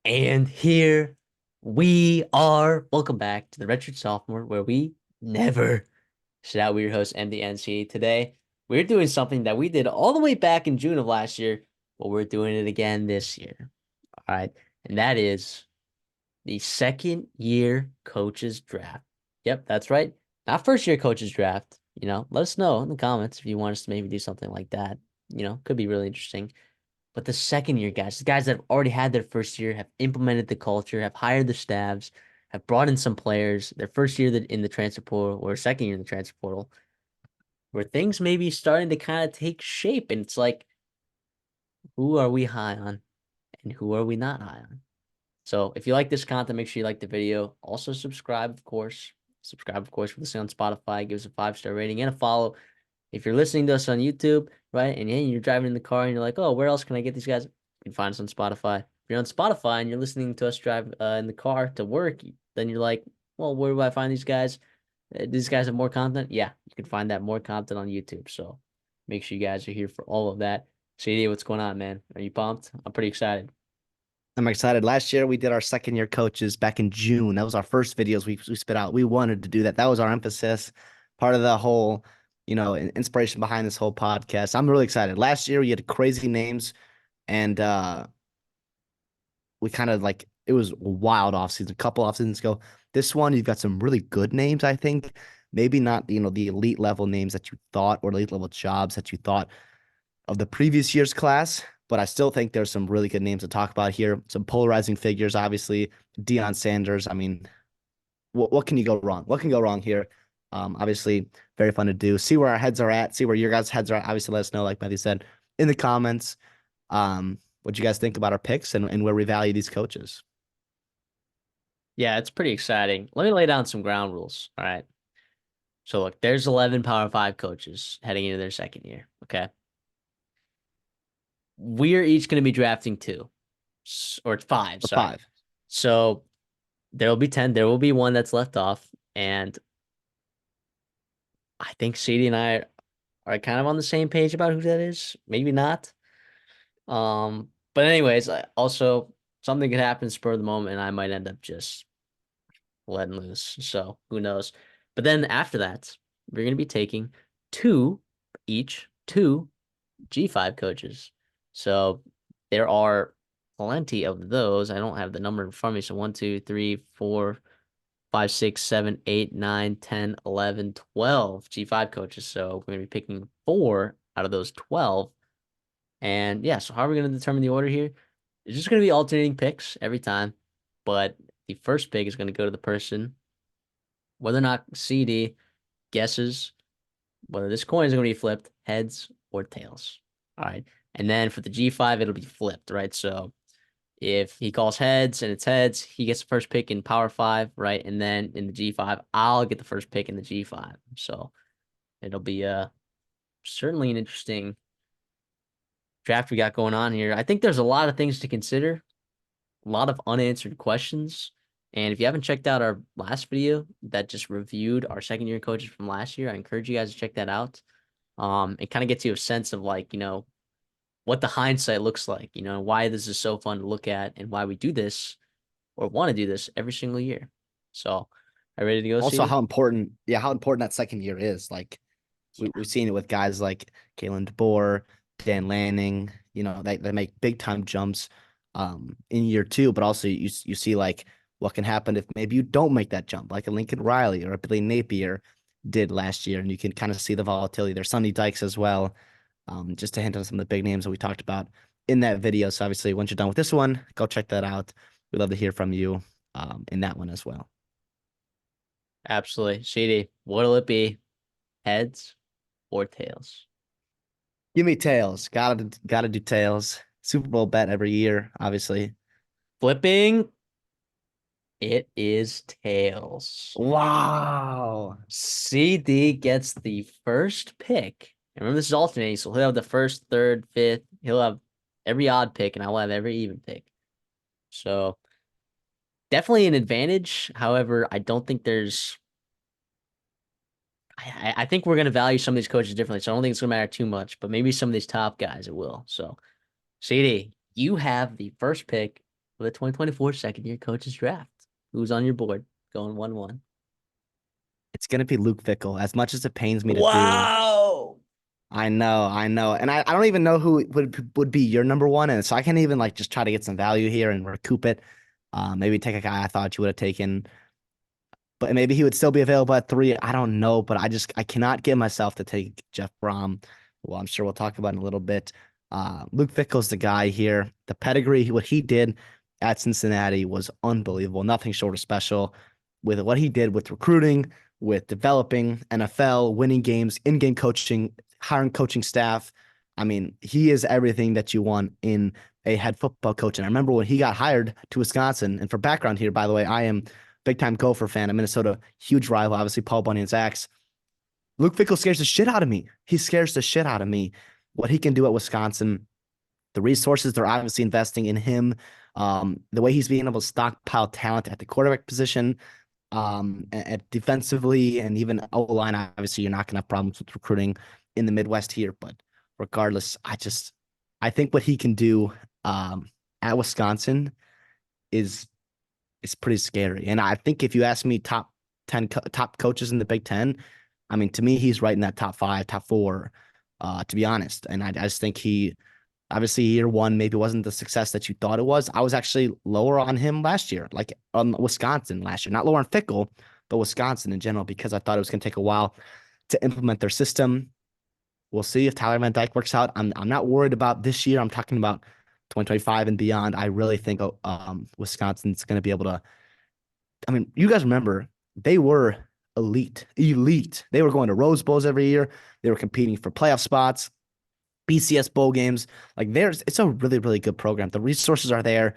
And here we are. Welcome back to the Redshirt Sophomore, where we never shout out. We're your host, MDNC. Today, we're doing something that we did all the way back in June of last year, but we're doing it again this year. All right. And that is the second year coaches draft. Yep, that's right. Not first year coaches draft. Let us know in the comments if you want us to maybe do something like that. Could be really interesting. But the second year guys, the guys that have already had their first year, have implemented the culture, have hired the staffs, have brought in some players, their first year in the transfer portal or second year in the transfer portal, where things may be starting to kind of take shape. And it's like, who are we high on and who are we not high on? So if you like this content, make sure you like the video. Also subscribe, of course. Subscribe, of course, if you're listening on Spotify. Give us a 5-star rating and a follow. If you're listening to us on YouTube, right, and you're driving in the car and you're like, oh, where else can I get these guys? You can find us on Spotify. If you're on Spotify and you're listening to us drive in the car to work, then you're like, well, where do I find these guys? These guys have more content? Yeah, you can find that more content on YouTube. So make sure you guys are here for all of that. CD, what's going on, man? Are you pumped? I'm pretty excited. I'm excited. Last year we did our second year coaches back in June. That was our first videos we spit out. We wanted to do that. That was our emphasis, part of the whole, inspiration behind this whole podcast. I'm really excited. Last year we had crazy names, and we kind of like it was a wild off season. A couple off seasons ago. This one you've got some really good names. I think maybe not the elite level names that you thought or elite level jobs that you thought of the previous year's class, but I still think there's some really good names to talk about here. Some polarizing figures, obviously. Deion Sanders. I mean, what can you go wrong? What can go wrong here? Obviously, very fun to do. See where our heads are at. See where your guys' heads are at. Obviously, let us know, like Matthew said, in the comments. What you guys think about our picks and where we value these coaches. Yeah, it's pretty exciting. Let me lay down some ground rules. All right. So look, there's 11 Power Five coaches heading into their second year. Okay. We're each going to be drafting two or five. Or Sorry. five. So there will be 10. There will be one that's left off. And I think CD and I are kind of on the same page about who that is. Maybe not. But anyways, also something could happen spur of the moment, and I might end up just letting loose. So who knows? But then after that, we're going to be taking two G5 coaches. So there are plenty of those. I don't have the number in front of me. So 1, 2, 3, 4, 5, 6, 7, 8, 9, 10, 11, 12 G5 coaches. So we're going to be picking four out of those 12. And yeah, so how are we going to determine the order here? It's just going to be alternating picks every time. But the first pick is going to go to the person, whether or not CD guesses whether this coin is going to be flipped heads or tails. All right. And then for the G5, it'll be flipped, right? So if he calls heads and it's heads, he gets the first pick in Power 5, right? And then in the G5, I'll get the first pick in the G5. So it'll be certainly an interesting draft we got going on here. I think there's a lot of things to consider, a lot of unanswered questions. And if you haven't checked out our last video that just reviewed our second year coaches from last year, I encourage you guys to check that out. It kind of gets you a sense of like, what the hindsight looks like, why this is so fun to look at and why we do this or want to do this every single year. So, are you ready to go, Also, CD? how important that second year is. Like we've seen it with guys like Kalen DeBoer, Dan Lanning, they make big time jumps in year two, but also you see like what can happen if maybe you don't make that jump, like a Lincoln Riley or a Billy Napier did last year, and you can kind of see the volatility. There's Sonny Dykes as well, just to hint on some of the big names that we talked about in that video. So obviously, once you're done with this one, go check that out. We'd love to hear from you in that one as well. Absolutely. CD, what'll it be? Heads or tails? Give me tails. Gotta do tails. Super Bowl bet every year, obviously. Flipping, it is tails. Wow. CD gets the first pick. And remember, this is alternating, so he'll have the first, third, fifth. He'll have every odd pick, and I'll have every even pick. So definitely an advantage. However, I don't think there's. I think we're going to value some of these coaches differently, so I don't think it's going to matter too much. But maybe some of these top guys it will. So, CD, you have the first pick for the 2024 second year coaches draft. Who's on your board going 1-1? It's gonna be Luke Fickle. As much as it pains me to do, Wow. I know, and I don't even know who would be your number one, and so I can't even like just try to get some value here and recoup it. Maybe take a guy I thought you would have taken, but maybe he would still be available at three. I don't know, but I cannot get myself to take Jeff Brom. Well, I'm sure we'll talk about in a little bit. Luke Fickle's the guy here. The pedigree, what he did at Cincinnati was unbelievable. Nothing short of special with what he did with recruiting, with developing NFL, winning games, in-game coaching, hiring coaching staff. I mean, he is everything that you want in a head football coach. And I remember when he got hired to Wisconsin. And for background here, by the way, I am big time Gopher fan of Minnesota, huge rival, obviously Paul Bunny and Zach's. Luke Fickle scares the shit out of me. He scares the shit out of me. What he can do at Wisconsin, the resources they're obviously investing in him, the way he's being able to stockpile talent at the quarterback position, at defensively, and even O line. Obviously, you're not going to have problems with recruiting in the Midwest here, but regardless, I think what he can do at Wisconsin is pretty scary. And I think if you ask me top 10 top coaches in the Big Ten, I mean, to me, he's right in that top five, top four, to be honest. And I just think he, obviously, year one maybe wasn't the success that you thought it was. I was actually lower on him last year, like on Wisconsin last year, not lower on Fickle, but Wisconsin in general, because I thought it was going to take a while to implement their system. We'll see if Tyler Van Dyke works out. I'm not worried about this year. I'm talking about 2025 and beyond. I really think Wisconsin's going to be able to. I mean, you guys remember they were elite. They were going to Rose Bowls every year. They were competing for playoff spots, BCS bowl games. Like it's a really, really good program. The resources are there.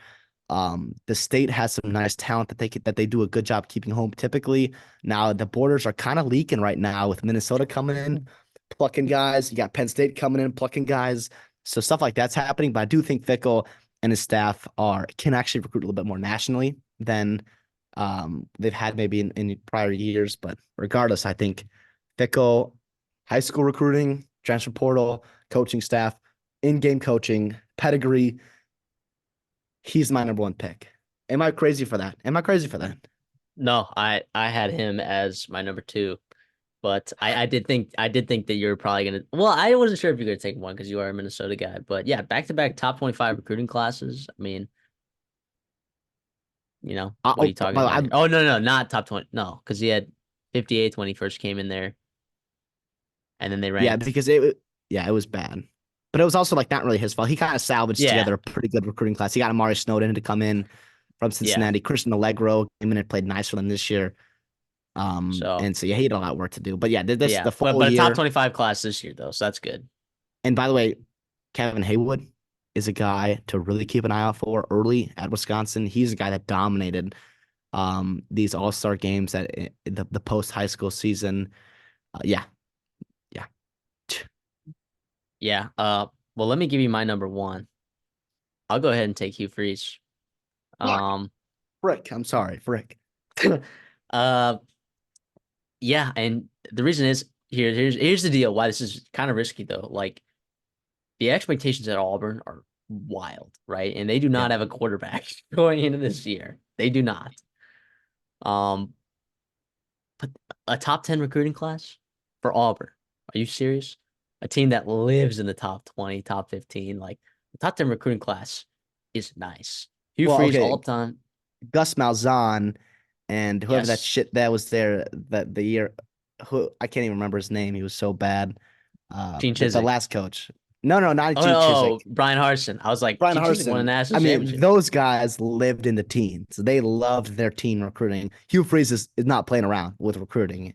The state has some nice talent that they do a good job keeping home typically. Now the borders are kind of leaking right now with Minnesota coming in, plucking guys. You got Penn State coming in, plucking guys. So stuff like that's happening. But I do think Fickle and his staff can actually recruit a little bit more nationally than they've had maybe in prior years. But regardless, I think Fickle, high school recruiting, transfer portal, coaching staff, in-game coaching, pedigree, he's my number one pick. Am I crazy for that? Am I crazy for that? No, I had him as my number two, but I did think that you're probably gonna. Well, I wasn't sure if you're gonna take one because you are a Minnesota guy, but yeah, back-to-back top 25 recruiting classes. I mean, what are you talking about here? Oh, no, not top 20. No, because he had 58th when he first came in there, and then they yeah, ranked. because it was bad. But it was also like not really his fault. He kind of salvaged Yeah, together a pretty good recruiting class. He got Amari Snowden to come in from yeah. Cincinnati. Christian Allegro came in and played nice for them this year. So And so yeah, he had a lot of work to do. But yeah, this yeah, the but full a top year. 25 class this year though, so that's good. And by the way, Kevin Haywood is a guy to really keep an eye out for early at Wisconsin. He's a guy that dominated these all-star games at the post high school season. Yeah, yeah. Yeah. Well, let me give you my number one. I'll go ahead and take Hugh Freeze. Fuck. Um, Frick. I'm sorry, Frick. uh, yeah, and the reason is here's the deal. Why this is kind of risky though. Like the expectations at Auburn are wild, right? And they do Yeah. not have a quarterback going into this year. They do not. Um, but a top 10 recruiting class for Auburn. Are you serious? A team that lives in the top 20, top 15, like the top 10 recruiting class is nice. Hugh Well, Freeze all okay. time. Gus Malzahn and whoever that Yes. shit that was there that the year, who I can't even remember his name. He was so bad. Gene The Chizik. last coach. No, not Oh, Gene Chizik. Brian Harsin. I was like, Brian Gene Chizik won a Harsin. national I mean, championship. those guys lived in the teens. They loved their team recruiting. Hugh Freeze is not playing around with recruiting.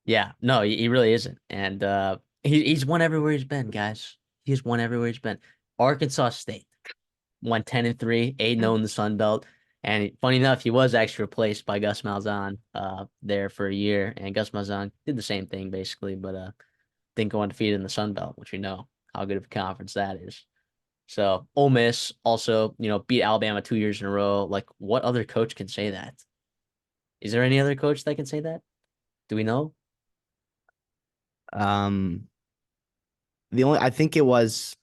Yeah, no, he really isn't. And he's won everywhere he's been, guys. He's won everywhere he's been. Arkansas State won 10-3, 8-0 in the Sun Belt. And funny enough, he was actually replaced by Gus Malzahn there for a year. And Gus Malzahn did the same thing basically, but didn't go undefeated in the Sun Belt, which we know how good of a conference that is. So Ole Miss also, beat Alabama 2 years in a row. Like, what other coach can say that? Is there any other coach that can say that? Do we know? Um, I think it was,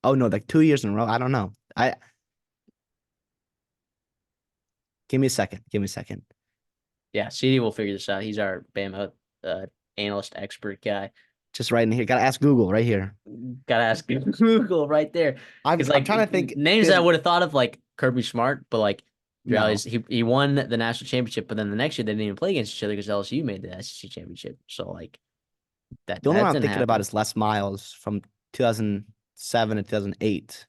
oh no, like 2 years in a row. I don't know. Give me a second. Give me a second. Yeah, CD will figure this out. He's our Bama analyst expert guy. Just right in here. Gotta ask Google right here. Gotta ask Google right there. Because I'm like trying to think. names that I There's would have thought of like Kirby Smart, but like the reality is no. he won the national championship, but then the next year they didn't even play against each other because LSU made the SEC championship. So like The only one that I'm didn't thinking about happen. is Les Miles from 2007 to 2008.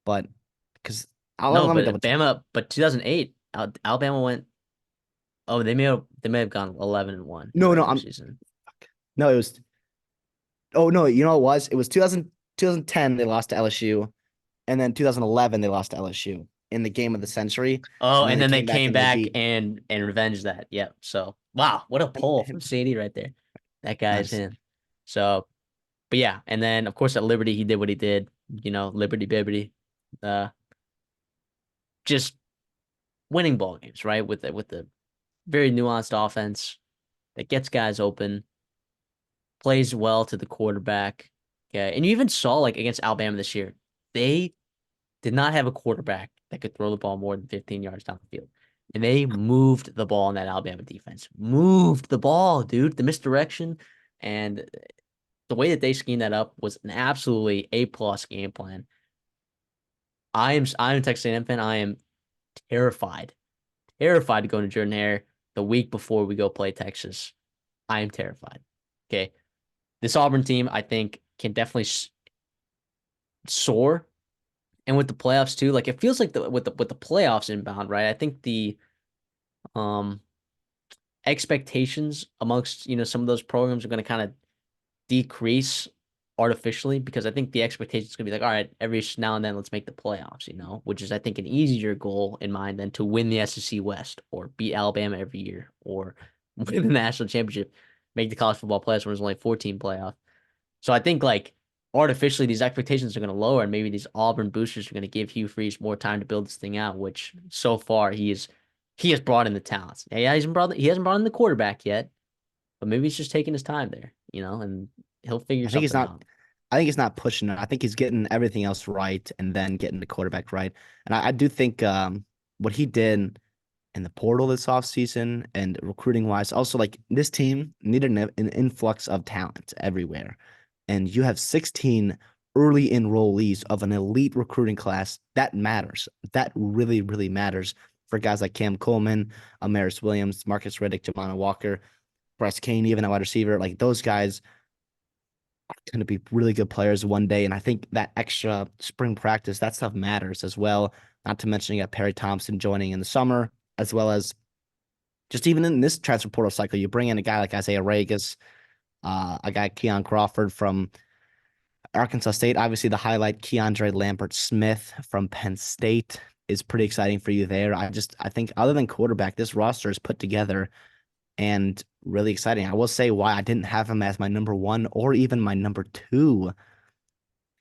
But because No, let me but double check. Bama, but 2008, Alabama went. Oh, they may have gone 11-1 in the No, no, regular I'm season. no, it was oh no, you know what it was? It was 2010 they lost to LSU, and then 2011 they lost to LSU in the game of the century, Oh, and then and they then they came back came and they back beat and revenged that. Yep. So wow, what a pull from Sadie right there. That guy's nice. him. So, but yeah, and then of course at Liberty he did what he did. Liberty Bibbity, uh, just winning ball games, right? With the very nuanced offense that gets guys open, plays well to the quarterback. Okay, and you even saw like against Alabama this year, they did not have a quarterback that could throw the ball more than 15 yards down the field. And they moved the ball in that Alabama defense. Moved the ball, dude. The misdirection and the way that they schemed that up was an absolutely A-plus game plan. I am a Texas A&M fan. I am terrified. Terrified to go to Jordan Hare the week before we go play Texas. I am terrified. Okay. This Auburn team, I think, can definitely soar. And with the playoffs too, like it feels like with the playoffs inbound, right? I think the um expectations amongst some of those programs are going to kind of decrease artificially because I think the expectations is going to be like, all right, every now and then let's make the playoffs, which is I think an easier goal in mind than to win the SEC West or beat Alabama every year or win the national championship, make the college football playoffs when there's only 14 playoff. So I think like artificially these expectations are going to lower, and maybe these Auburn boosters are going to give Hugh Freeze more time to build this thing out. Which so far he has brought in the talents. Yeah, he hasn't brought in the quarterback yet, but maybe he's just taking his time there, and he'll figure I think he's something not. out. I think he's not pushing it. I think he's getting everything else right and then getting the quarterback right. And I do think what he did in the portal this offseason and recruiting wise, also like this team needed an influx of talent everywhere. And you have 16 early enrollees of an elite recruiting class. That matters. That really, really matters for guys like Cam Coleman, Amaris Williams, Marcus Riddick, Jamana Walker, Bryce Kane, even a wide receiver. Like those guys going to be really good players one day. And I think that extra spring practice, that stuff matters as well. Not to mention you got Perry Thompson joining in the summer, as well as just even in this transfer portal cycle, you bring in a guy like Isaiah Regas, a guy Keon Crawford from Arkansas State. Obviously, the highlight Keandre Lambert Smith from Penn State is pretty exciting for you there. I think other than quarterback, this roster is put together and really exciting. I will say why I didn't have him as my number one or even my number two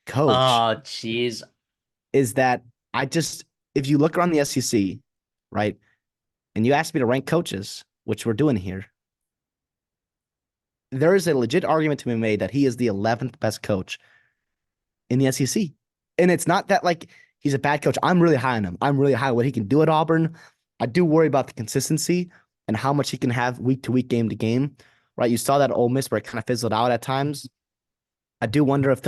coach Oh, jeez. is that I just, if you look around the SEC, right, and you ask me to rank coaches, which we're doing here, there is a legit argument to be made that he is the 11th best coach in the SEC. And it's not that like he's a bad coach. I'm really high on him. I'm really high on what he can do at Auburn. I do worry about the consistency and how much he can have week to week, game to game, right? You saw that at Ole Miss where it kind of fizzled out at times. I do wonder if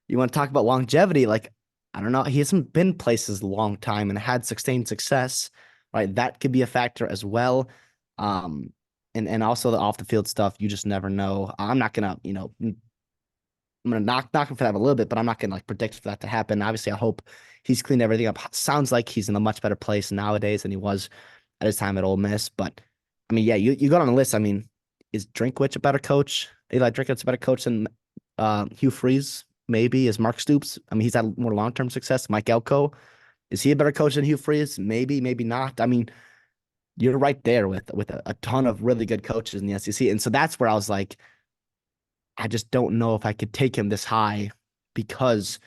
you want to talk about longevity. Like, I don't know. He hasn't been places a long time and had sustained success, right? That could be a factor as well. Um, and also the off the field stuff, you just never know. I'm not gonna, I'm gonna knock him for that a little bit, but I'm not gonna like predict for that to happen. Obviously, I hope he's cleaned everything up. Sounds like he's in a much better place nowadays than he was at his time at Ole Miss. But I mean, yeah, you got on the list. I mean, is Drinkwitz a better coach? Eli Drinkwitz a better coach than Hugh Freeze? Maybe is Mark Stoops. I mean, he's had more long term success. Mike Elko, is he a better coach than Hugh Freeze? Maybe, maybe not. I mean, you're right there with a ton of really good coaches in the SEC, and so that's where I was like, I just don't know if I could take him this high because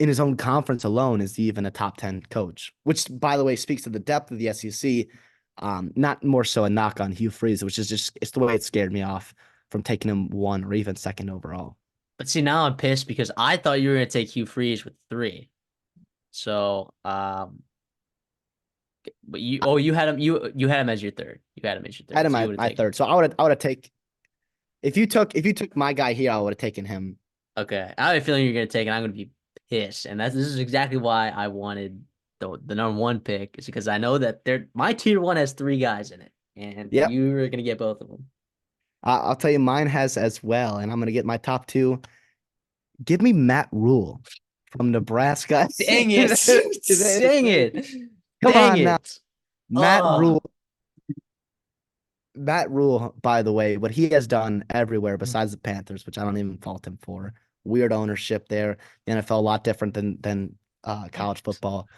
in his own conference alone is he even a top 10 coach, which by the way speaks to the depth of the SEC. Not more so a knock on Hugh Freeze, which is just it's the way it scared me off from taking him one or even second overall. But see, now I'm pissed because I thought you were gonna take Hugh Freeze with 3. So But you had him you had him as your third. You had him as your I had third. him So you at would have my taken. third. So I would have take if you took my guy here, I would have taken him. Okay. I have a feeling you're gonna take it. I'm gonna be pissed. And this is exactly why I wanted the number one pick, is because I know that my tier one has three guys in it. And Yep. you're gonna get both of them. I'll tell you, mine has as well, and I'm gonna get my top two. Give me Matt Rule from Nebraska. Dang it. Dang it. Come Dang on now. it. Matt Oh. Rule. Matt Rule, by the way, what he has done everywhere besides the Panthers, which I don't even fault him for. Weird ownership there. The NFL a lot different than college football.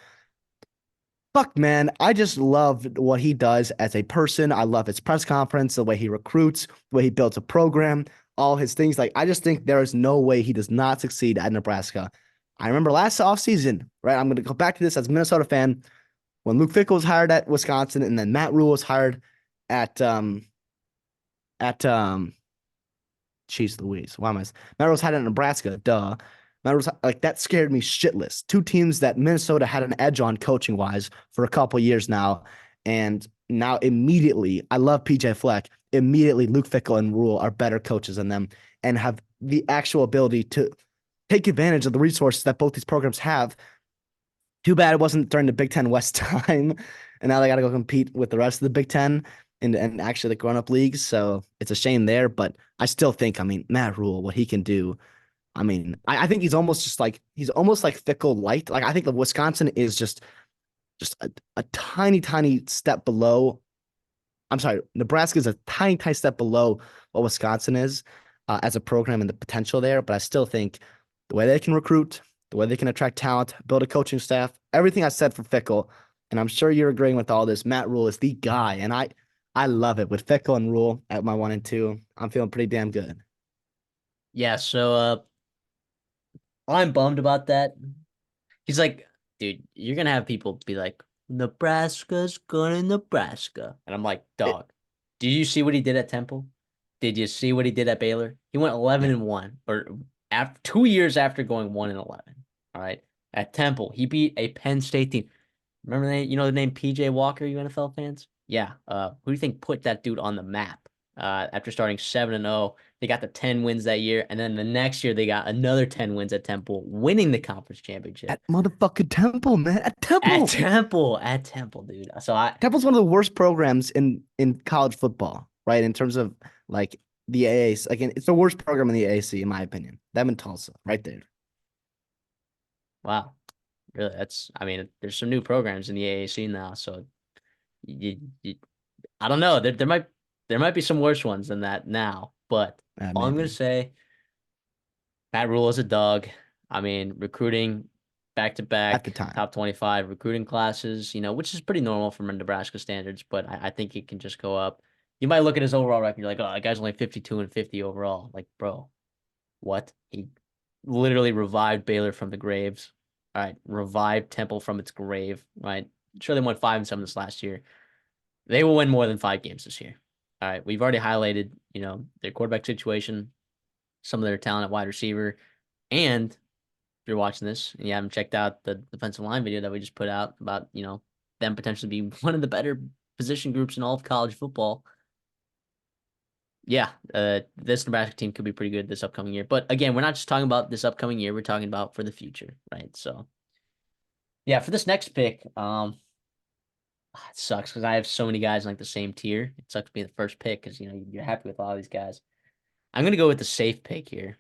Fuck, man. I just love what he does as a person. I love his press conference, the way he recruits, the way he builds a program, all his things. Like, I just think there is no way he does not succeed at Nebraska. I remember last offseason, right? I'm going to go back to this as a Minnesota fan when Luke Fickell was hired at Wisconsin and then Matt Rule was hired at, Jeez Louise. Why am I? Matt Rose had it in Nebraska. Duh. Matt Rose, like that scared me shitless. Two teams that Minnesota had an edge on coaching wise for a couple years now. And now immediately, I love PJ Fleck. Immediately, Luke Fickell and Rule are better coaches than them and have the actual ability to take advantage of the resources that both these programs have. Too bad it wasn't during the Big Ten West time. And now they got to go compete with the rest of the Big Ten and actually the grown up leagues. So it's a shame there. But I still think, I mean, Matt Rule, what he can do. I mean, I think he's almost like Fickle light. Like I think the Wisconsin is just a tiny, tiny step below. I'm sorry, Nebraska is a tiny, tiny step below what Wisconsin is as a program and the potential there. But I still think the way they can recruit, the way they can attract talent, build a coaching staff, everything I said for Fickle, and I'm sure you're agreeing with all this. Matt Rule is the guy, and I love it with Fickle and Rule at my 1 and 2. I'm feeling pretty damn good. Yeah, so I'm bummed about that. He's like, dude, you're gonna have people be like, Nebraska's gonna Nebraska. And I'm like, It, dog, did you see what he did at Temple? Did you see what he did at Baylor? He went 11 yeah, and 1, or after 2 years after going 1 and 11. All right. At Temple, he beat a Penn State team. Remember the name PJ Walker, you NFL fans? Yeah. Who do you think put that dude on the map? After starting 7 and 0, they got the 10 wins that year, and then the next year they got another 10 wins at Temple, winning the conference championship at motherfucking Temple, man, at at Temple. Temple, at Temple, dude. So Temple's one of the worst programs in college football, right? In terms of like the AAC, like it's the worst program in the AAC, in my opinion. Them and Tulsa, right there. wow, really, I mean, there's some new programs in the AAC now, so you I don't know. There might be some worse ones than that now, but all I'm gonna Maybe say, Matt Rule is a dog. I mean, recruiting back to at the back time. top 25 recruiting classes, which is pretty normal from Nebraska standards, but I think it can just go up. You might look at his overall record, you're like, oh, that guy's only 52 and 50 overall. Like, bro, what? He literally revived Baylor from the graves. All right, revived Temple from its grave. Right, sure they won 5-7 this last year. They will win more than 5 games this year. All right, we've already highlighted, their quarterback situation, some of their talent at wide receiver, and if you're watching this and you haven't checked out the defensive line video that we just put out about, them potentially being one of the better position groups in all of college football. Yeah, this Nebraska team could be pretty good this upcoming year. But again, we're not just talking about this upcoming year, we're talking about for the future, right? So yeah, for this next pick, it sucks because I have so many guys in like the same tier. It sucks being the first pick because you're happy with all these guys. I'm gonna go with the safe pick here.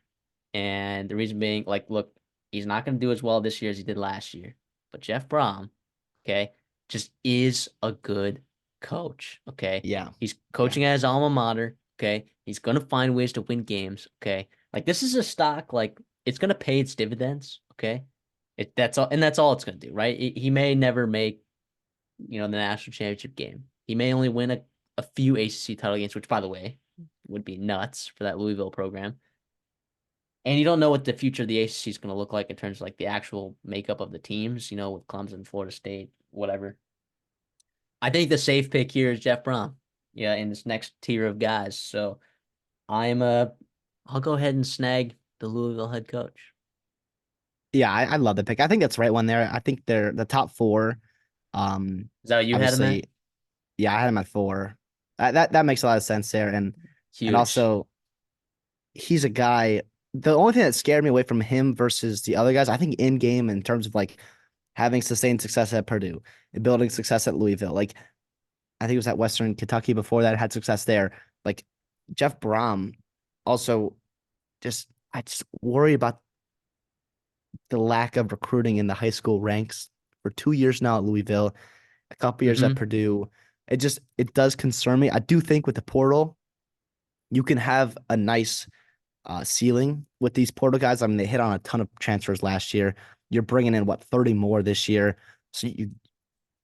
And the reason being, like, look, he's not going to do as well this year as he did last year. But Jeff Brom, okay, just is a good coach, okay? Yeah. He's Yeah. coaching at his alma mater, okay? He's going to find ways to win games, okay? Like, this is a stock, like, it's going to pay its dividends, okay? That's all it's going to do, right? He may never make, the national championship game. He may only win a few ACC title games, which, by the way, would be nuts for that Louisville program. And you don't know what the future of the ACC is going to look like in terms of like the actual makeup of the teams, with Clemson, Florida State, whatever. I think the safe pick here is Jeff Brom. Yeah, in this next tier of guys. So I'm I'll go ahead and snag the Louisville head coach. Yeah, I love the pick. I think that's the right one there. I think they're the top four. Is that what you had him at? Obviously, yeah, I had him at 4. That makes a lot of sense there, and Huge. also he's a guy. The only thing that scared me away from him versus the other guys, I think, in game in terms of like having sustained success at Purdue and building success at Louisville. Like I think it was at Western Kentucky before that had success there. Like Jeff Brom also just I just worry about the lack of recruiting in the high school ranks for 2 years now at Louisville, a couple years at Mm-hmm. Purdue. It does concern me. I do think with the portal, you can have a nice ceiling with these portal guys. I mean, they hit on a ton of transfers last year. You're bringing in what 30 more this year.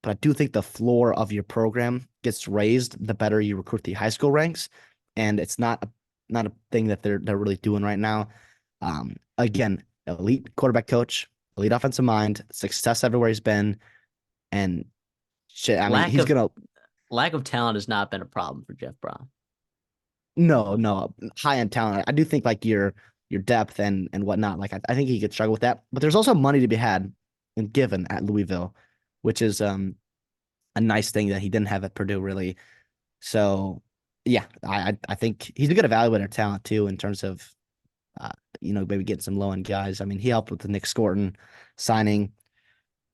But I do think the floor of your program gets raised the better you recruit the high school ranks, and it's not a thing that they're really doing right now. Again, elite quarterback coach, elite offensive mind, success everywhere he's been, and shit. I mean, Lack he's of gonna lack of talent has not been a problem for Jeff Brown. no high end talent. I do think like your depth and whatnot. Like I think he could struggle with that, but there's also money to be had and given at Louisville, which is a nice thing that he didn't have at Purdue really. So yeah, I think he's a good evaluator of talent too in terms of uh, maybe getting some low end guys. I mean, he helped with the Nick Scorton signing,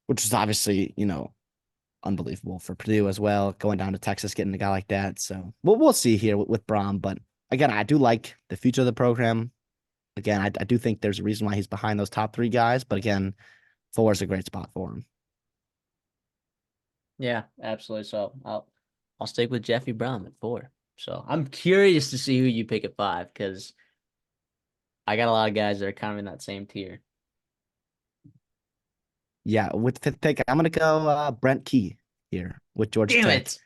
which was obviously unbelievable for Purdue as well. Going down to Texas, getting a guy like that. So we'll see here with Brom, but again, I do like the future of the program. Again, I do think there's a reason why he's behind those top 3 guys, but again, 4 is a great spot for him. Yeah, absolutely. So I'll stick with Jeffrey Brown at 4. So I'm curious to see who you pick at 5 because I got a lot of guys that are kind of in that same tier. Yeah, with fifth pick, I'm gonna go Brent Key here with Georgia Damn Tech, it.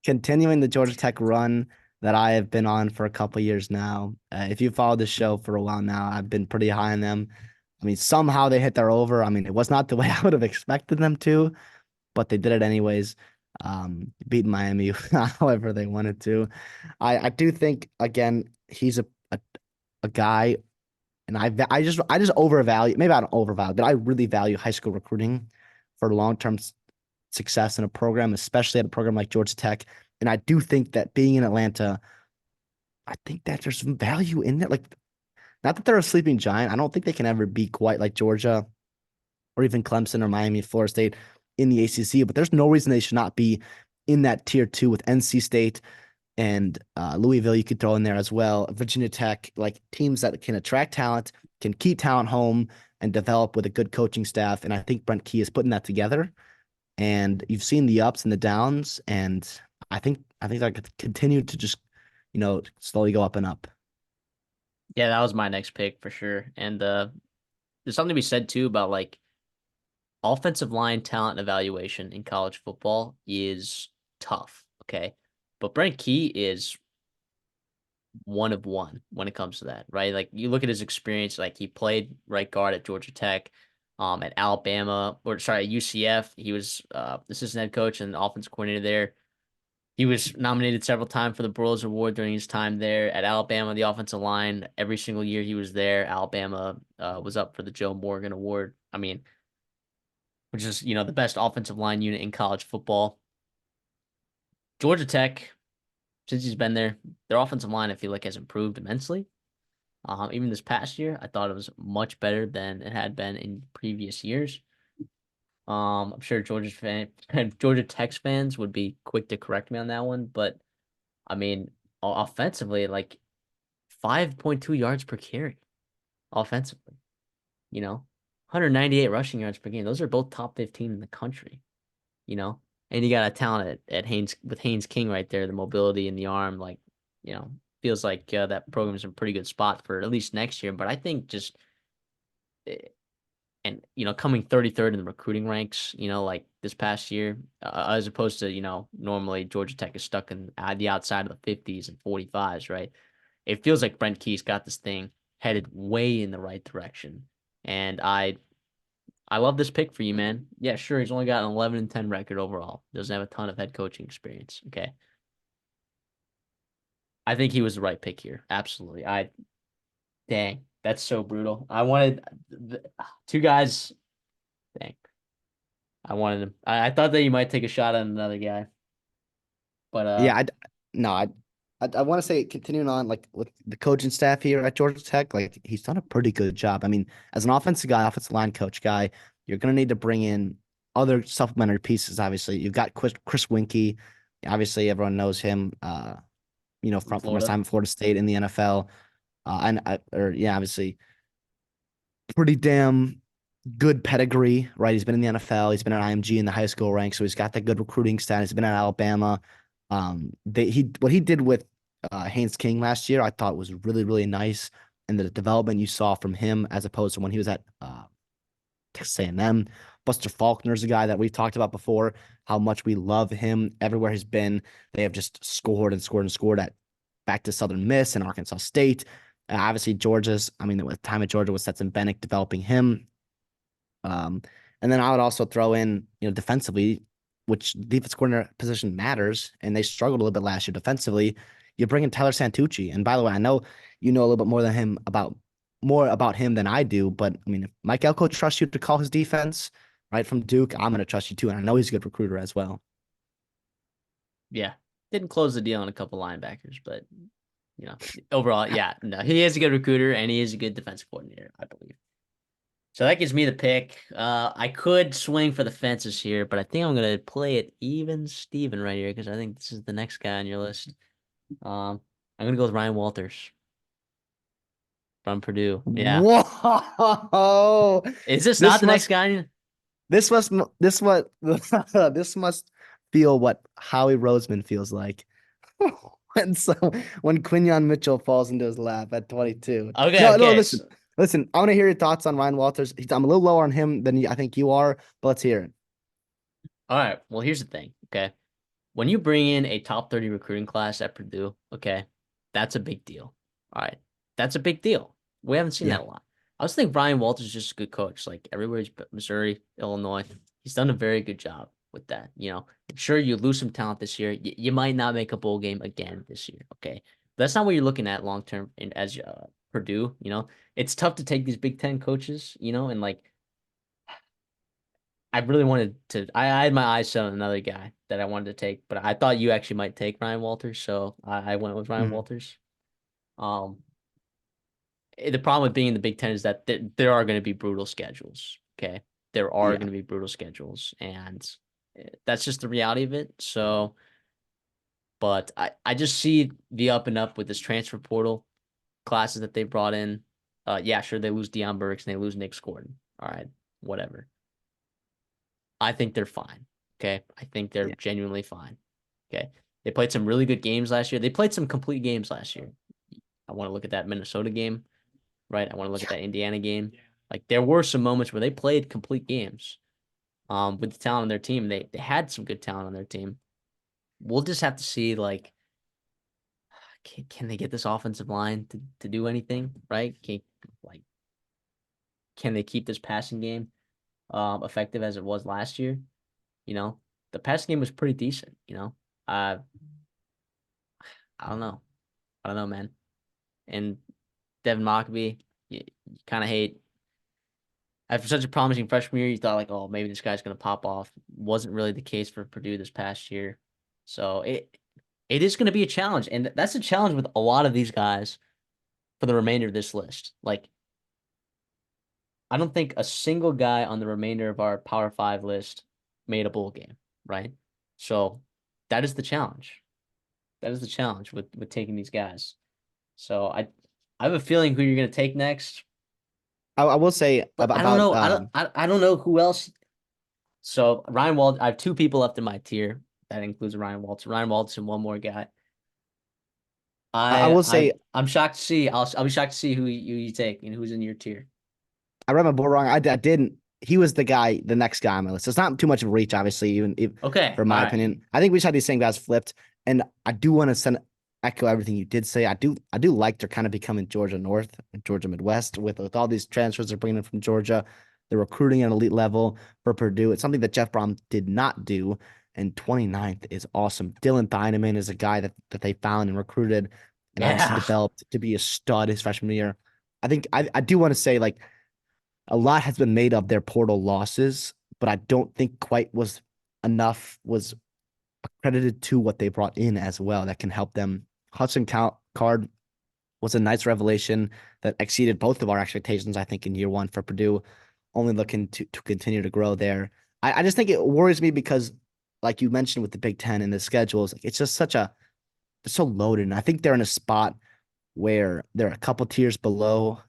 continuing the Georgia Tech run that I have been on for a couple years now. If you followed the show for a while now, I've been pretty high on them. I mean, somehow they hit their over. I mean, it was not the way I would have expected them to, but they did it anyways. Beating Miami however they wanted to. I do think again he's a guy, and I just overvalue. Maybe I don't overvalue, but I really value high school recruiting for long term success in a program, especially at a program like Georgia Tech. And I do think that being in Atlanta, I think that there's some value in it. Like, not that they're a sleeping giant. I don't think they can ever be quite like Georgia or even Clemson or Miami, Florida State in the ACC, but there's no reason they should not be in that tier 2 with NC State and Louisville. You could throw in there as well. Virginia Tech, like teams that can attract talent, can keep talent home, and develop with a good coaching staff. And I think Brent Key is putting that together. And you've seen the ups and the downs, and I think that could continue to just slowly go up and up. Yeah, that was my next pick for sure. And there's something to be said too about like offensive line talent evaluation in college football is tough. Okay. But Brent Key is one of one when it comes to that, right? Like you look at his experience, like he played right guard at Georgia Tech, at Alabama, or sorry, at UCF. He was assistant head coach and offensive coordinator there. He was nominated several times for the Broyles Award during his time there at Alabama. The offensive line, every single year he was there, Alabama was up for the Joe Morgan Award. I mean, which is the best offensive line unit in college football. Georgia Tech, since he's been there, their offensive line I feel like has improved immensely. Even this past year, I thought it was much better than it had been in previous years. I'm sure Georgia Tech fans would be quick to correct me on that one, but I mean, offensively, like 5.2 yards per carry offensively, you know, 198 rushing yards per game. Those are both top 15 in the country, you know, and you got a talent at Haynes with Haynes King right there, the mobility in the arm, like, you know, feels like that program's in a pretty good spot for at least next year. But I think just eh, and coming 33rd in the recruiting ranks, like this past year, as opposed to normally Georgia Tech is stuck in the outside of the 50s and 45s, right? It feels like Brent Key's got this thing headed way in the right direction, and I love this pick for you, man. Yeah, sure, he's only got an 11-10 record overall. Doesn't have a ton of head coaching experience. Okay, I think he was the right pick here. Absolutely. Dang, that's so brutal. I wanted two guys. Dang. I wanted him. I thought that you might take a shot at another guy, but Yeah, no, I want to say continuing on like with the coaching staff here at Georgia Tech, like he's done a pretty good job. I mean, as an offensive guy, offensive line coach guy, you're gonna need to bring in other supplementary pieces. Obviously, you've got Chris Winkie. Obviously, everyone knows him. from From his Florida. time at Florida State in the NFL. Or yeah, obviously, pretty damn good pedigree, right? He's been in the NFL. He's been at IMG in the high school ranks, so he's got that good recruiting status. He's been at Alabama. What he did with Haynes King last year, I thought was really really nice, and the development you saw from him as opposed to when he was at Texas A&M. Buster Faulkner's a guy that we've talked about before. How much we love him everywhere he's been. They have just scored and scored and scored at back to Southern Miss and Arkansas State. Obviously, Georgia's. I mean, the time at Georgia was Stetson Bennett developing him. Um, and then I would also throw in, defensively, which defense coordinator position matters, and they struggled a little bit last year defensively. You bring in Tyler Santucci, and by the way, I know you know a little bit more about him than I do, but I mean, if Mike Elko trusts you to call his defense, right from Duke, I'm going to trust you too, and I know he's a good recruiter as well. Yeah, didn't close the deal on a couple linebackers, but overall, yeah, no, he is a good recruiter and he is a good defensive coordinator, I believe. So that gives me the pick. I could swing for the fences here, but I think I'm gonna play it even Steven right here because I think this is the next guy on your list. I'm gonna go with Ryan Walters from Purdue. Yeah. Whoa! Is this not This the next must guy? this must feel what Howie Roseman feels like. when so when Quinyon Mitchell falls into his lap at 22. Okay, No, no, okay. listen. I want to hear your thoughts on Ryan Walters. I'm a little lower on him than I think you are, but let's hear it. All right. Well, here's the thing. Okay. When you bring in a top 30 recruiting class at Purdue, okay, that's a big deal. All right. That's a big deal. We haven't seen Yeah, that a lot. I also think Ryan Walters is just a good coach. Like everywhere he's been, Missouri, Illinois, he's done a very good job with that. Sure, you lose some talent this year. You might not make a bowl game again this year. Okay. But that's not what you're looking at long term in as Purdue. It's tough to take these Big Ten coaches, and like I really wanted to. I had my eyes set on another guy that I wanted to take, but I thought you actually might take Ryan Walters, so I went with Ryan Mhm. Walters. Um, the problem with being in the Big Ten is that there are going to be brutal schedules. Okay, there are Yeah, going to be brutal schedules, and that's just the reality of it. So, but I just see the up and up with this transfer portal classes that they brought in. Yeah, sure, they lose Deion Burks and they lose Nick Gordon. All right, whatever. I think they're fine. Okay. I think they're yeah, genuinely fine. Okay. They played some really good games last year. They played some complete games last year. I want to look at that Minnesota game, right? I want to look at yeah. that Indiana game. Like there were some moments where they played complete games. With the talent on their team. They had some good talent on their team. We'll just have to see like can they get this offensive line to do anything, right? Like can they keep this passing game effective as it was last year? You know, the passing game was pretty decent, Uh I don't know. I don't know, man. And Devin Mockbee, you kind of hate. After such a promising freshman year, you thought like, oh, maybe this guy's gonna pop off. Wasn't really the case for Purdue this past year, so it is gonna be a challenge, and that's a challenge with a lot of these guys for the remainder of this list. Like, I don't think a single guy on the remainder of our Power Five list made a bowl game, right? So that is the challenge. That is the challenge with taking these guys. So I have a feeling who you're gonna take next, I will say but I don't about know. I don't know who else. So Ryan Walt, I have two people left in my tier. That includes Ryan Waltz. Ryan Waltz and one more guy. I I will say I'm shocked to see. I'll be shocked to see who you take and who's in your tier. I read my board wrong. I didn't. He was the next guy on my list. It's not too much of a reach, obviously, even Okay, for all my right. opinion. I think we just had these same guys flipped, and I do want to echo everything you did say. I do like they're kind of becoming Georgia North, Georgia Midwest with all these transfers they're bringing in from Georgia. They're recruiting at an elite level for Purdue. It's something that Jeff Brom did not do. And 29th is awesome. Dylan Thieneman is a guy that they found and recruited and obviously Yeah. developed to be a stud his freshman year. I think I do want to say like a lot has been made of their portal losses, but I don't think quite was enough was accredited to what they brought in as well that can help them. Card was a nice revelation that exceeded both of our expectations, I think, in year one for Purdue, only looking to continue to grow there. I just think it worries me because, like you mentioned with the Big Ten and the schedules, it's just they're so loaded. And I think they're in a spot where they're a couple tiers below,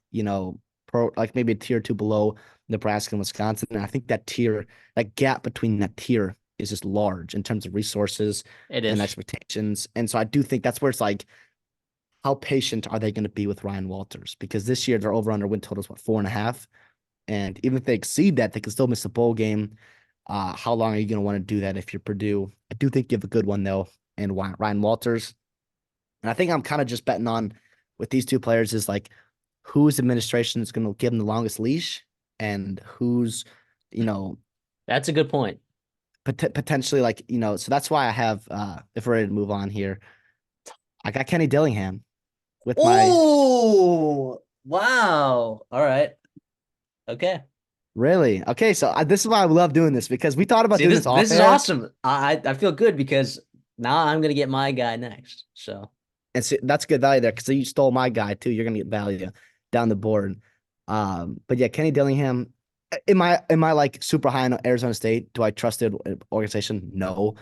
like maybe a tier two below Nebraska and Wisconsin. And I think that gap between that tier is just large in terms of resources It and is. expectations. And so I do think that's where it's like, how patient are they going to be with Ryan Walters? Because this year their over under win total is what, 4.5. And even if they exceed that, they can still miss a bowl game. How long are you going to want to do that if you're Purdue? I do think you have a good one though, and Ryan Walters. And I think I'm kind of just betting on with these two players is like whose administration is going to give them the longest leash and who's, you know, That's a good point. potentially like, so that's why I have, if we're ready to move on here, I got Kenny Dillingham with my Oh, wow. All right. Okay. really. Okay. So this is why I love doing this because we thought about See, doing this this off this is air. awesome. I feel good because now I'm gonna get my guy next. So And so that's good value there because you stole my guy too. You're gonna get value down the board. But yeah, Kenny Dillingham. Am I like super high on Arizona State? Do I trust the organization? No.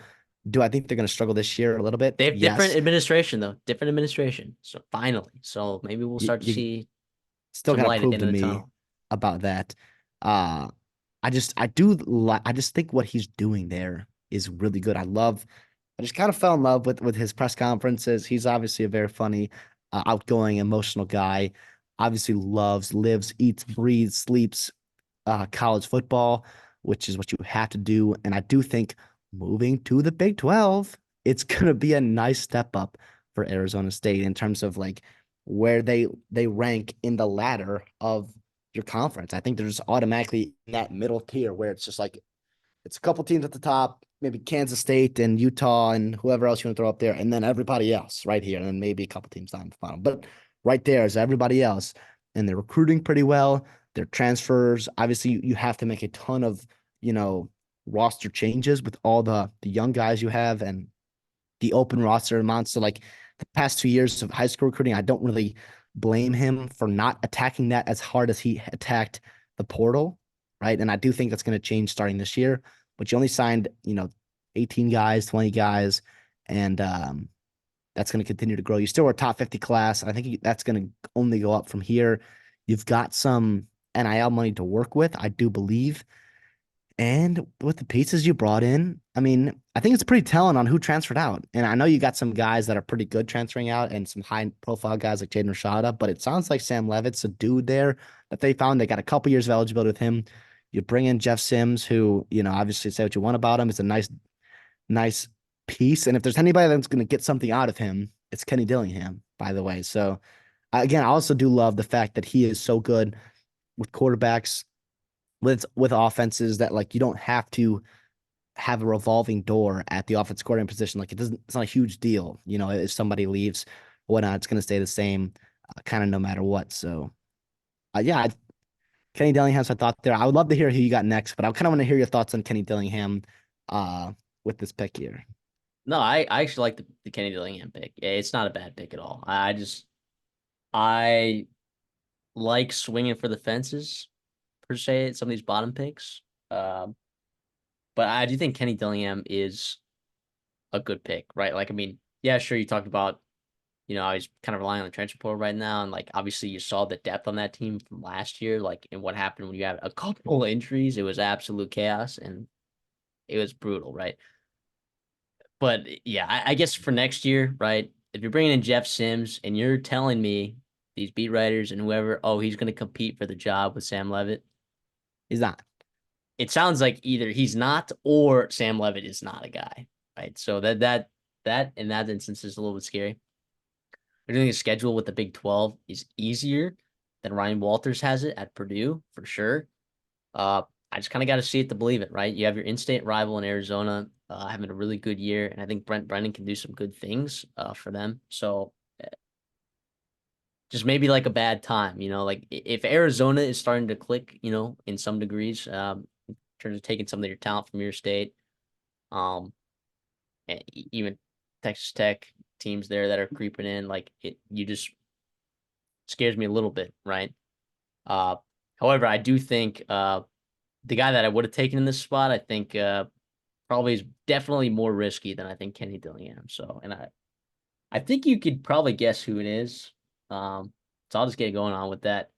Do I think they're gonna struggle this year a little bit? they have different Yes. administration though. Different administration. So finally. So maybe we'll start to You see still some gotta light at the prove end to of the me tunnel. about that. Uh, I just think what he's doing there is really good. I just kind of fell in love with his press conferences. He's obviously a very funny, outgoing, emotional guy. Obviously loves, lives, eats, breathes, sleeps college football, which is what you have to do. And I do think moving to the Big 12, it's gonna be a nice step up for Arizona State in terms of like where they rank in the ladder of your conference. I think they're just automatically in that middle tier where it's just like it's a couple teams at the top, maybe Kansas State and Utah and whoever else you want to throw up there, and then everybody else right here, and then maybe a couple teams down the bottom. But right there is everybody else, and they're recruiting pretty well. Their transfers, obviously, you have to make a ton of you know roster changes with all the young guys you have and the open roster amounts. So like the past 2 years of high school recruiting, I don't really blame him for not attacking that as hard as he attacked the portal, right? And I do think that's going to change starting this year. But you only signed, 18 guys, 20 guys, and that's going to continue to grow. You still are a top 50 class. I think that's going to only go up from here. You've got some NIL money to work with, I do believe. And with the pieces you brought in, I mean, I think it's pretty telling on who transferred out. And I know you got some guys that are pretty good transferring out and some high profile guys like Jaden Rashada, but it sounds like Sam Levitt's a dude there that they found. They got a couple years of eligibility with him. You bring in Jeff Sims, who, obviously say what you want about him. It's a nice piece. And if there's anybody that's going to get something out of him, it's Kenny Dillingham, by the way. So again, I also do love the fact that he is so good with quarterbacks with offenses that like you don't have to have a revolving door at the offense coordinator position. Like it's not a huge deal. If somebody leaves or whatnot, it's going to stay the same kind of no matter what. So, yeah, Kenny Dillingham's I thought there. I would love to hear who you got next, but I kind of want to hear your thoughts on Kenny Dillingham uh, with this pick here. No, I actually like the Kenny Dillingham pick. It's not a bad pick at all. I like swinging for the fences per se. Some of these bottom picks. Um, but I do think Kenny Dillingham is a good pick, right? Like, I mean, yeah, sure, you talked about, I was kind of relying on the transfer portal right now, and like obviously you saw the depth on that team from last year, like and what happened when you had a couple of injuries. It was absolute chaos and it was brutal, right? But yeah, I guess for next year, right? If you're bringing in Jeff Sims and you're telling me these beat writers and whoever, oh, he's going to compete for the job with Sam Levitt, He's not. it sounds like either he's not or Sam Levitt is not a guy, right? So that in that instance is a little bit scary. They're doing a schedule with the Big 12 is easier than Ryan Walters has it at Purdue for sure. Uh, I just kind of got to see it to believe it, right? You have your in-state rival in Arizona having a really good year, and I think Brent Brennan can do some good things for them. So just maybe like a bad time, like if Arizona is starting to click, in some degrees, terms of taking some of your talent from your state. Um, and even Texas Tech teams there that are creeping in, like you just scares me a little bit, right? Uh, However, I do think the guy that I would have taken in this spot, I think probably is definitely more risky than I think Kenny Dillingham. So, and I think you could probably guess who it is. So I'll just get going on with that.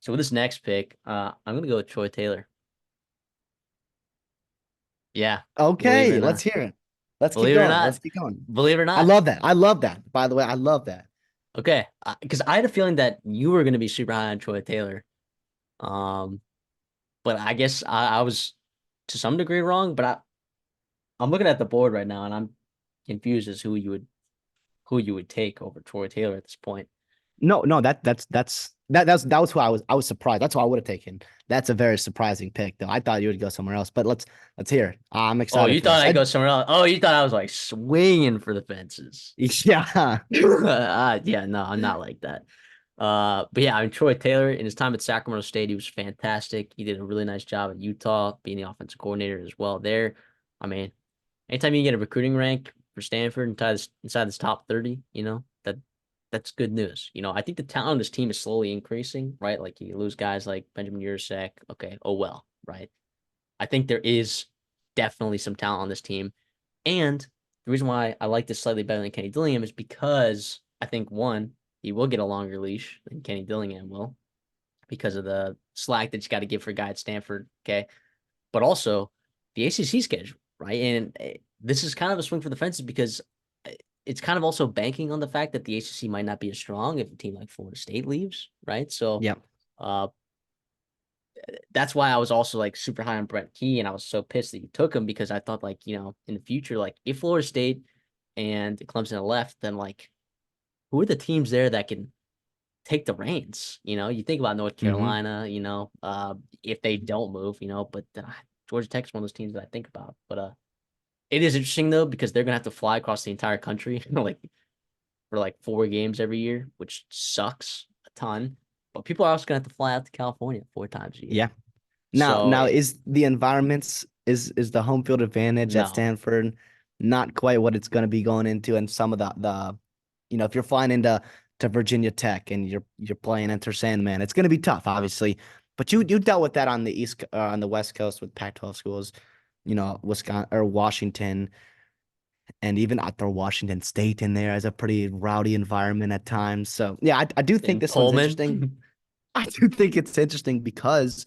So with this next pick, I'm gonna go with Troy Taylor. Yeah, believe it or Okay, let's not. hear it. Let's keep Believe it or going. Let's not. keep going. Believe it or I not. love that. I love that. By the way, I love that. Okay, because I had a feeling that you were gonna be super high on Troy Taylor. Um, but I guess I was to some degree wrong. But I'm looking at the board right now, and I'm confused as who you would take over Troy Taylor at this point. No, no, that was who I was surprised. That's who I would have taken. That's a very surprising pick, though. I thought you would go somewhere else, but let's hear it. I'm Oh, excited you for thought this. I'd go somewhere else. Oh, you thought I was like swinging for the fences. Yeah. Yeah, no, I'm not like that. But yeah, I mean Troy Taylor in his time at Sacramento State, he was fantastic. He did a really nice job at Utah, being the offensive coordinator as well there. I mean, anytime you get a recruiting rank for Stanford inside this top 30, that's good news. I think the talent on this team is slowly increasing, right? Like you lose guys like Benjamin Yurcek. Okay, oh well, right? I think there is definitely some talent on this team. And the reason why I like this slightly better than Kenny Dillingham is because I think one, he will get a longer leash than Kenny Dillingham will because of the slack that you got to give for a guy at Stanford. Okay. But also the ACC schedule, right? And this is kind of a swing for the fences because it's kind of also banking on the fact that the ACC might not be as strong if a team like Florida State leaves, right? So, Yeah. uh, that's why I was also like super high on Brent Key, and I was so pissed that you took him because I thought like in the future, like if Florida State and Clemson left, then like who are the teams there that can take the reins? You think about North Hmm. Carolina, if they don't move, but Georgia Tech's one of those teams that I think about. But it is interesting though because they're gonna have to fly across the entire country, like for like 4 games every year, which sucks a ton. But people are also gonna have to fly out to California 4 times a year. Yeah. So Now is the environments is the home field advantage at no. Stanford not quite what it's going to be going into, and some of the if you're flying into Virginia Tech and you're playing Enter Sandman, it's going to be tough, obviously. But you dealt with that on the on the West Coast with Pac-12 schools, Wisconsin or Washington, and even I throw Washington State in there as a pretty rowdy environment at times. So yeah, I do think In this one's Pullman. interesting. I do think it's interesting because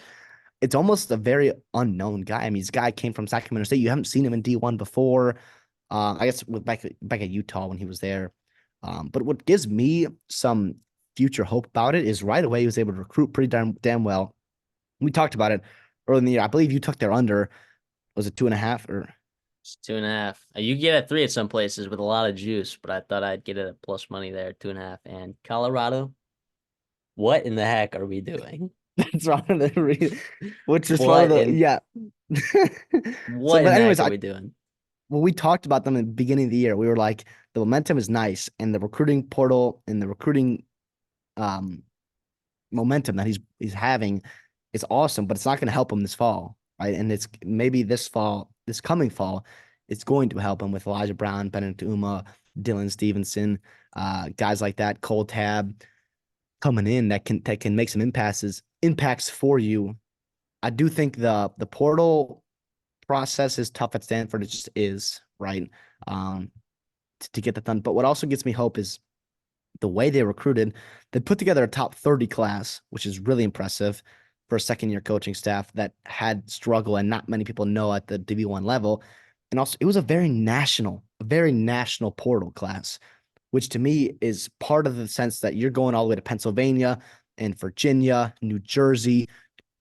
it's almost a very unknown guy. I mean, this guy came from Sacramento State. You haven't seen him in D1 before. I guess with back at Utah when he was there. But what gives me some future hope about it is right away he was able to recruit pretty damn well. We talked about it early in the year. I believe you took their under. Was it 2.5 or It's 2.5. You get a 3 at some places with a lot of juice, but I thought I'd get it at plus money there, 2.5. And Colorado, what in the heck are we doing? that's one of the which is one of What the in yeah. So, what but in the anyways, heck are I we doing? when we talked about them in the beginning of the year, we were like, the momentum is nice, and the recruiting portal and the recruiting um momentum that he's having is awesome, but it's not going to help him this fall, right? And it's maybe this coming fall, it's going to help him with Elijah Brown, Benedict Uma, Dylan Stevenson, guys like that, Cole Tab coming in that can make some impacts for you. I do think the portal process is tough at Stanford. It just is, right? Um, to get that done. But what also gives me hope is the way they recruited. They put together a top 30 class, which is really impressive for a second year coaching staff that had struggle and not many people know at the DB1 level. And also, it was a very national portal class, which to me is part of the sense that you're going all the way to Pennsylvania and Virginia, New Jersey,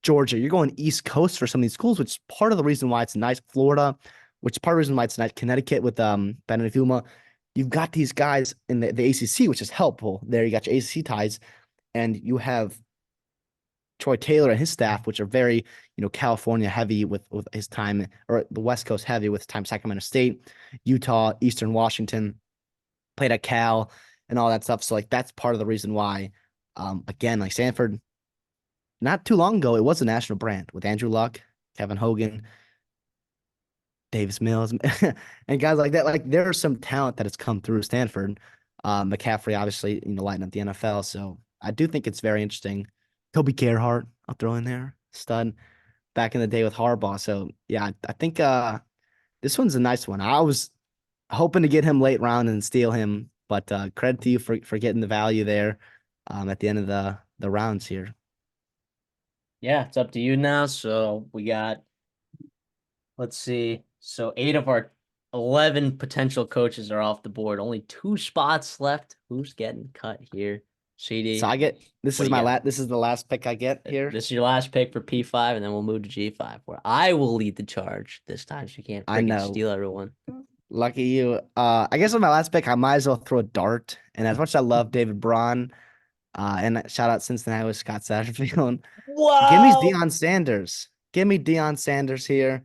Georgia. You're going East Coast for some of these schools, which is part of the reason why it's nice. Florida, which is part of the reason why it's nice. Connecticut with Benedict Uma. You've got these guys in the ACC, which is helpful. There, you got your ACC ties, and you have Troy Taylor and his staff, which are very, California heavy with his time, or the West Coast heavy with his time, Sacramento State, Utah, Eastern Washington, played at Cal, and all that stuff. So like that's part of the reason why, again, like Stanford, not too long ago, it was a national brand with Andrew Luck, Kevin Hogan. Davis Mills, and guys like that. Like there is some talent that has come through Stanford. McCaffrey, obviously, lighting up the NFL. So I do think it's very interesting. Toby Gerhart, I'll throw in there, stud back in the day with Harbaugh. So yeah, I think this one's a nice one. I was hoping to get him late round and steal him, but credit to you for getting the value there at the end of the rounds here. Yeah, it's up to you now. So we got, let's see. So 8 of our 11 potential coaches are off the board. Only 2 spots left. Who's getting cut here? So CD, I get this what is do you my got? last. This is the last pick I get here. This is your last pick for P5, and then we'll move to G5, where I will lead the charge this time, so you can't I freaking know. steal everyone. Lucky you. I guess with my last pick, I might as well throw a dart. And as much as I love David Braun, and shout out Cincinnati with Scott Satterfield, give me Wow. Deion Sanders. Give me Deion Sanders here.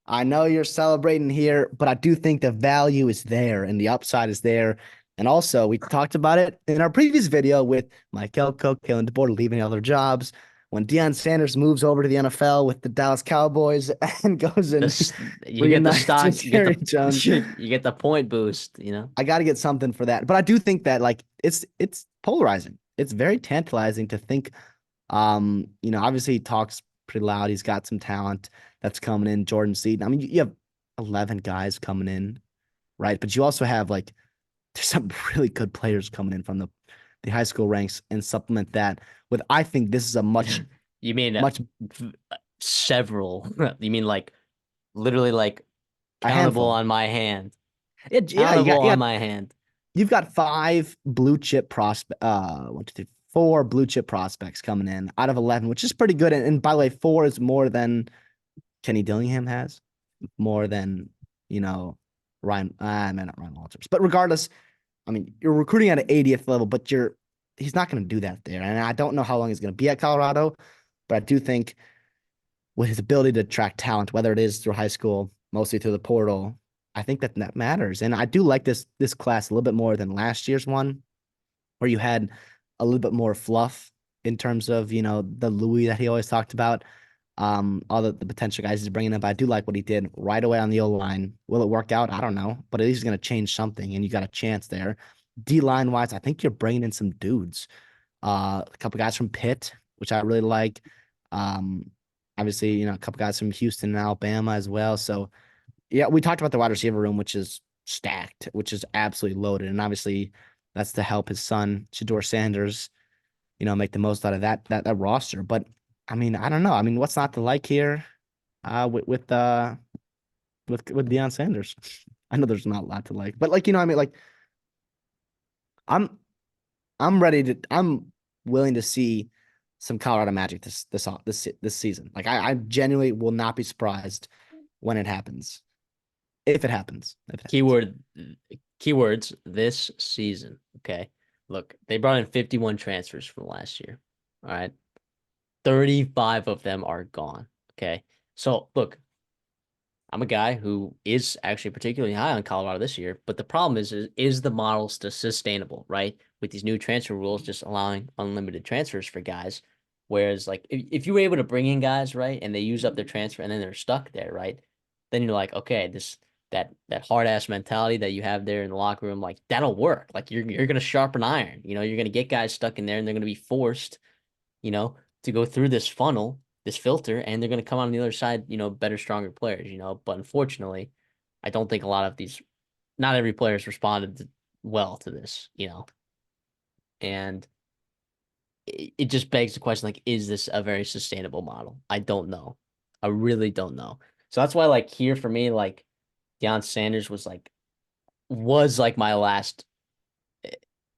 I know you're celebrating here, but I do think the value is there and the upside is there. And also, we talked about it in our previous video with Mike Elko, Kalen DeBoer leaving other jobs. When Deion Sanders moves over to the NFL with the Dallas Cowboys and goes and This you get the reunites stock, with Jerry Jones, you get the point boost, you know? I got to get something for that. But I do think that like it's polarizing. It's very tantalizing to think. Obviously he talks pretty loud. He's got some talent that's coming in. Jordan Seaton. I mean, you have 11 guys coming in, right? But you also have like there's some really good players coming in from the high school ranks and supplement that with I think this is a You mean much several. You mean like literally like a countable handful. on my hand. Yeah, Countable on my hand. you've got five blue chip prospect 4 blue chip prospects coming in out of 11, which is pretty good. And by the way, 4 is more than Kenny Dillingham has, more than, you know, Ryan, I mean, not Ryan Walters. But regardless, I mean, you're recruiting at an 80th level, but he's not going to do that there. And I don't know how long he's going to be at Colorado, but I do think with his ability to attract talent, whether it is through high school, mostly through the portal, I think that matters. And I do like this class a little bit more than last year's one, where you had a little bit more fluff in terms of, the Louis that he always talked about. All the potential guys he's bringing up. I do like what he did right away on the O line. Will it work out? I don't know, but at least he's going to change something, and you got a chance there. D line wise, I think you're bringing in some dudes. A couple guys from Pitt, which I really like. Um, Obviously, a couple guys from Houston and Alabama as well. So yeah, we talked about the wide receiver room, which is stacked, which is absolutely loaded, and obviously that's to help his son Shador Sanders, make the most out of that roster. But I mean, I don't know. I mean, what's not to like here? With Deion Sanders. I know there's not a lot to like, but like I mean, like I'm I'm willing to see some Colorado Magic this season. Like I genuinely will not be surprised when it happens. If it happens. If it happens. Keyword keywords this season. Okay. Look, they brought in 51 transfers from last year. All right. 35 of them are gone. Okay. So look, I'm a guy who is actually particularly high on Colorado this year, but the problem is the model still sustainable, right? With these new transfer rules just allowing unlimited transfers for guys. Whereas, like, if you were able to bring in guys, right, and they use up their transfer and then they're stuck there, right? Then you're like, okay, that hard ass mentality that you have there in the locker room, like that'll work. Like you're gonna sharpen iron. You're gonna get guys stuck in there and they're gonna be forced, to go through this funnel, this filter, and they're going to come on the other side, better, stronger players. But unfortunately, I don't think a lot of these, not every player has responded well to this. And it just begs the question, like, is this a very sustainable model? I don't know. I really don't know. So that's why, like, here for me, like, Deion Sanders was like my last.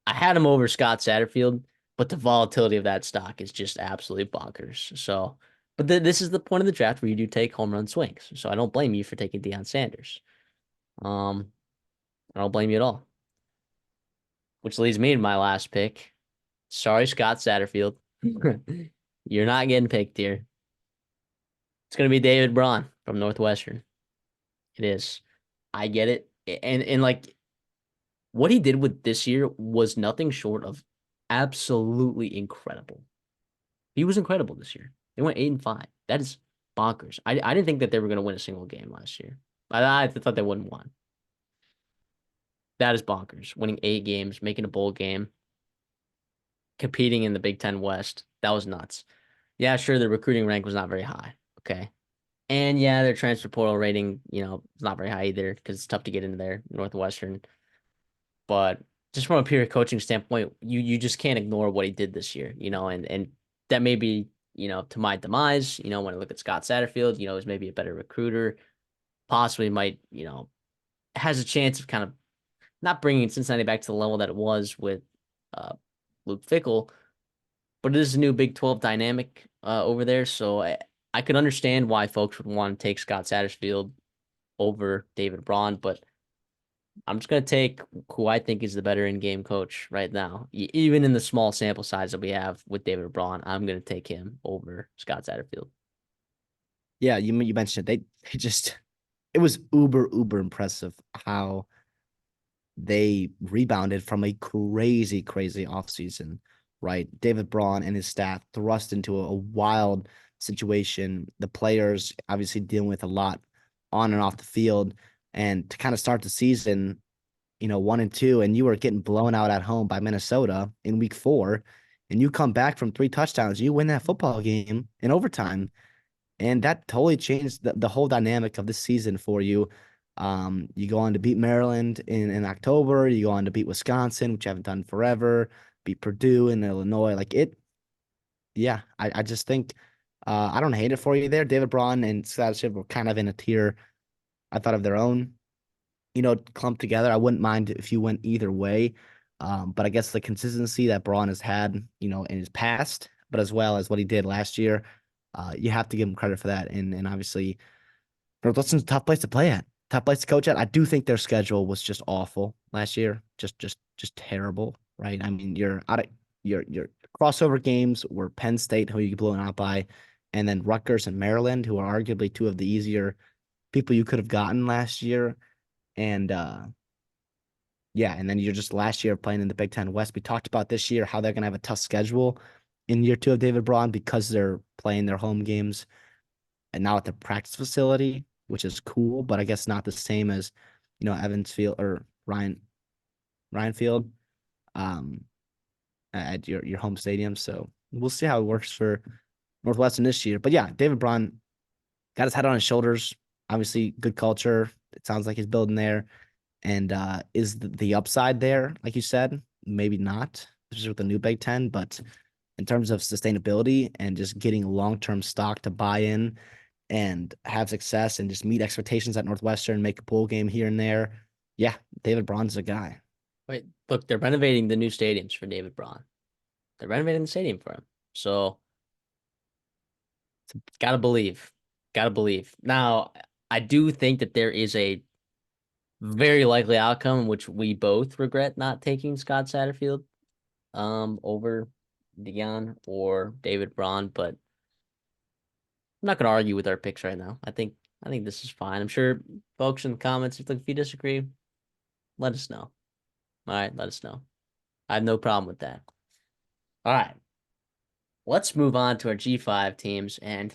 I had him over Scott Satterfield, but the volatility of that stock is just absolutely bonkers. So, but this is the point of the draft where you do take home run swings. So I don't blame you for taking Deion Sanders. Um, I don't blame you at all. Which leads me to my last pick. Sorry, Scott Satterfield. You're not getting picked here. It's gonna be David Braun from Northwestern. It is. I get it. And like what he did with this year was nothing short of absolutely incredible. He was incredible this year. They went 8-5. That is bonkers. I didn't think that they were going to win a single game last year. I thought they wouldn't won. That is bonkers. Winning 8 games, making a bowl game, competing in the Big Ten West. That was nuts. Yeah, sure, the recruiting rank was not very high. Okay. And yeah, their transfer portal rating, is not very high either because it's tough to get into there, Northwestern. But just from a pure coaching standpoint, you just can't ignore what he did this year, and that may be, to my demise, when I look at Scott Satterfield, is maybe a better recruiter, possibly might, has a chance of kind of not bringing Cincinnati back to the level that it was with uh, Luke Fickell, but it is a new Big 12 dynamic over there. So I could understand why folks would want to take Scott Satterfield over David Braun, but I'm just going to take who I think is the better in-game coach right now. Even in the small sample size that we have with David Braun, I'm going to take him over Scott Satterfield. Yeah, you mentioned it. They just it was uber impressive how they rebounded from a crazy offseason, right? David Braun and his staff thrust into a wild situation. The players obviously dealing with a lot on and off the field. And to kind of start the season, 1-2, and you were getting blown out at home by Minnesota in week 4, and you come back from 3 touchdowns, you win that football game in overtime. And that totally changed the whole dynamic of this season for you. You go on to beat Maryland in October. You go on to beat Wisconsin, which you haven't done forever. Beat Purdue and Illinois. Like it, yeah. I just think I don't hate it for you there. David Braun and Scott were kind of in a tier, I thought, of their own. Clumped together. I wouldn't mind if you went either way. But I guess the consistency that Braun has had, in his past, but as well as what he did last year, you have to give him credit for that. And obviously, Northwestern's a tough place to play at, tough place to coach at. I do think their schedule was just awful last year, just terrible, right? I mean, you're out of your crossover games were Penn State, who you get blown out by, and then Rutgers and Maryland, who are arguably two of the easier people you could have gotten last year. And yeah, and then you're just last year playing in the Big Ten West. We talked about this year how they're gonna have a tough schedule in year 2 of David Braun because they're playing their home games and now at the practice facility, which is cool, but I guess not the same as Evans Field or Ryan Field um at your home stadium. So we'll see how it works for Northwestern this year. But yeah, David Braun got his head on his shoulders. Obviously, good culture. It sounds like he's building there. And is the upside there, like you said? Maybe not, especially with the new Big Ten, but in terms of sustainability and just getting long-term stock to buy in and have success and just meet expectations at Northwestern, make a bowl game here and there. Yeah, David Braun's a guy. Wait, look, they're renovating the new stadiums for David Braun. They're renovating the stadium for him. So, gotta believe. Gotta believe. Now, I do think that there is a very likely outcome in which we both regret not taking Scott Satterfield over Dion or David Braun, but I'm not gonna argue with our picks right now. I think this is fine. I'm sure folks in the comments, if you disagree, let us know. All right, let us know. I have no problem with that. All right, let's move on to our G5 teams, and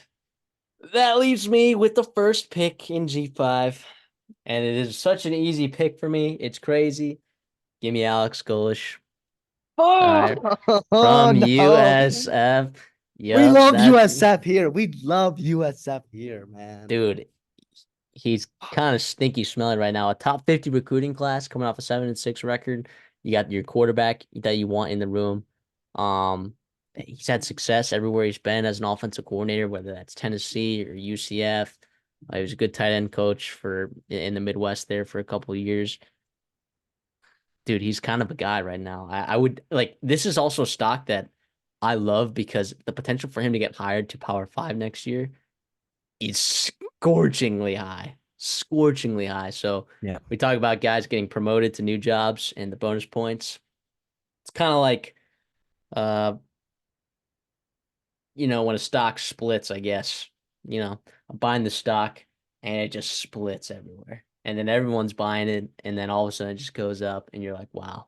that leaves me with the first pick in G5, and it is such an easy pick for me. It's crazy. Give me Alex Golish. All right, Oh from no. USF. We Yep, love that USF here. We love USF here, man. dude. He's kind of stinky smelling right now. A top 50 recruiting class coming off a 7-6 record. You got your quarterback that you want in the room. He's had success everywhere he's been as an offensive coordinator, whether that's Tennessee or UCF. He was a good tight end coach for in the Midwest there for a couple of years. Dude, he's kind of a guy right now. I would like this is also stock that I love because the potential for him to get hired to Power Five next year is scorchingly high. Scorchingly high. So Yeah. we talk about guys getting promoted to new jobs and the bonus points. It's kind of like uh, when a stock splits, I guess. I'm buying the stock and it just splits everywhere. And then everyone's buying it, and then all of a sudden it just goes up, and you're like, wow,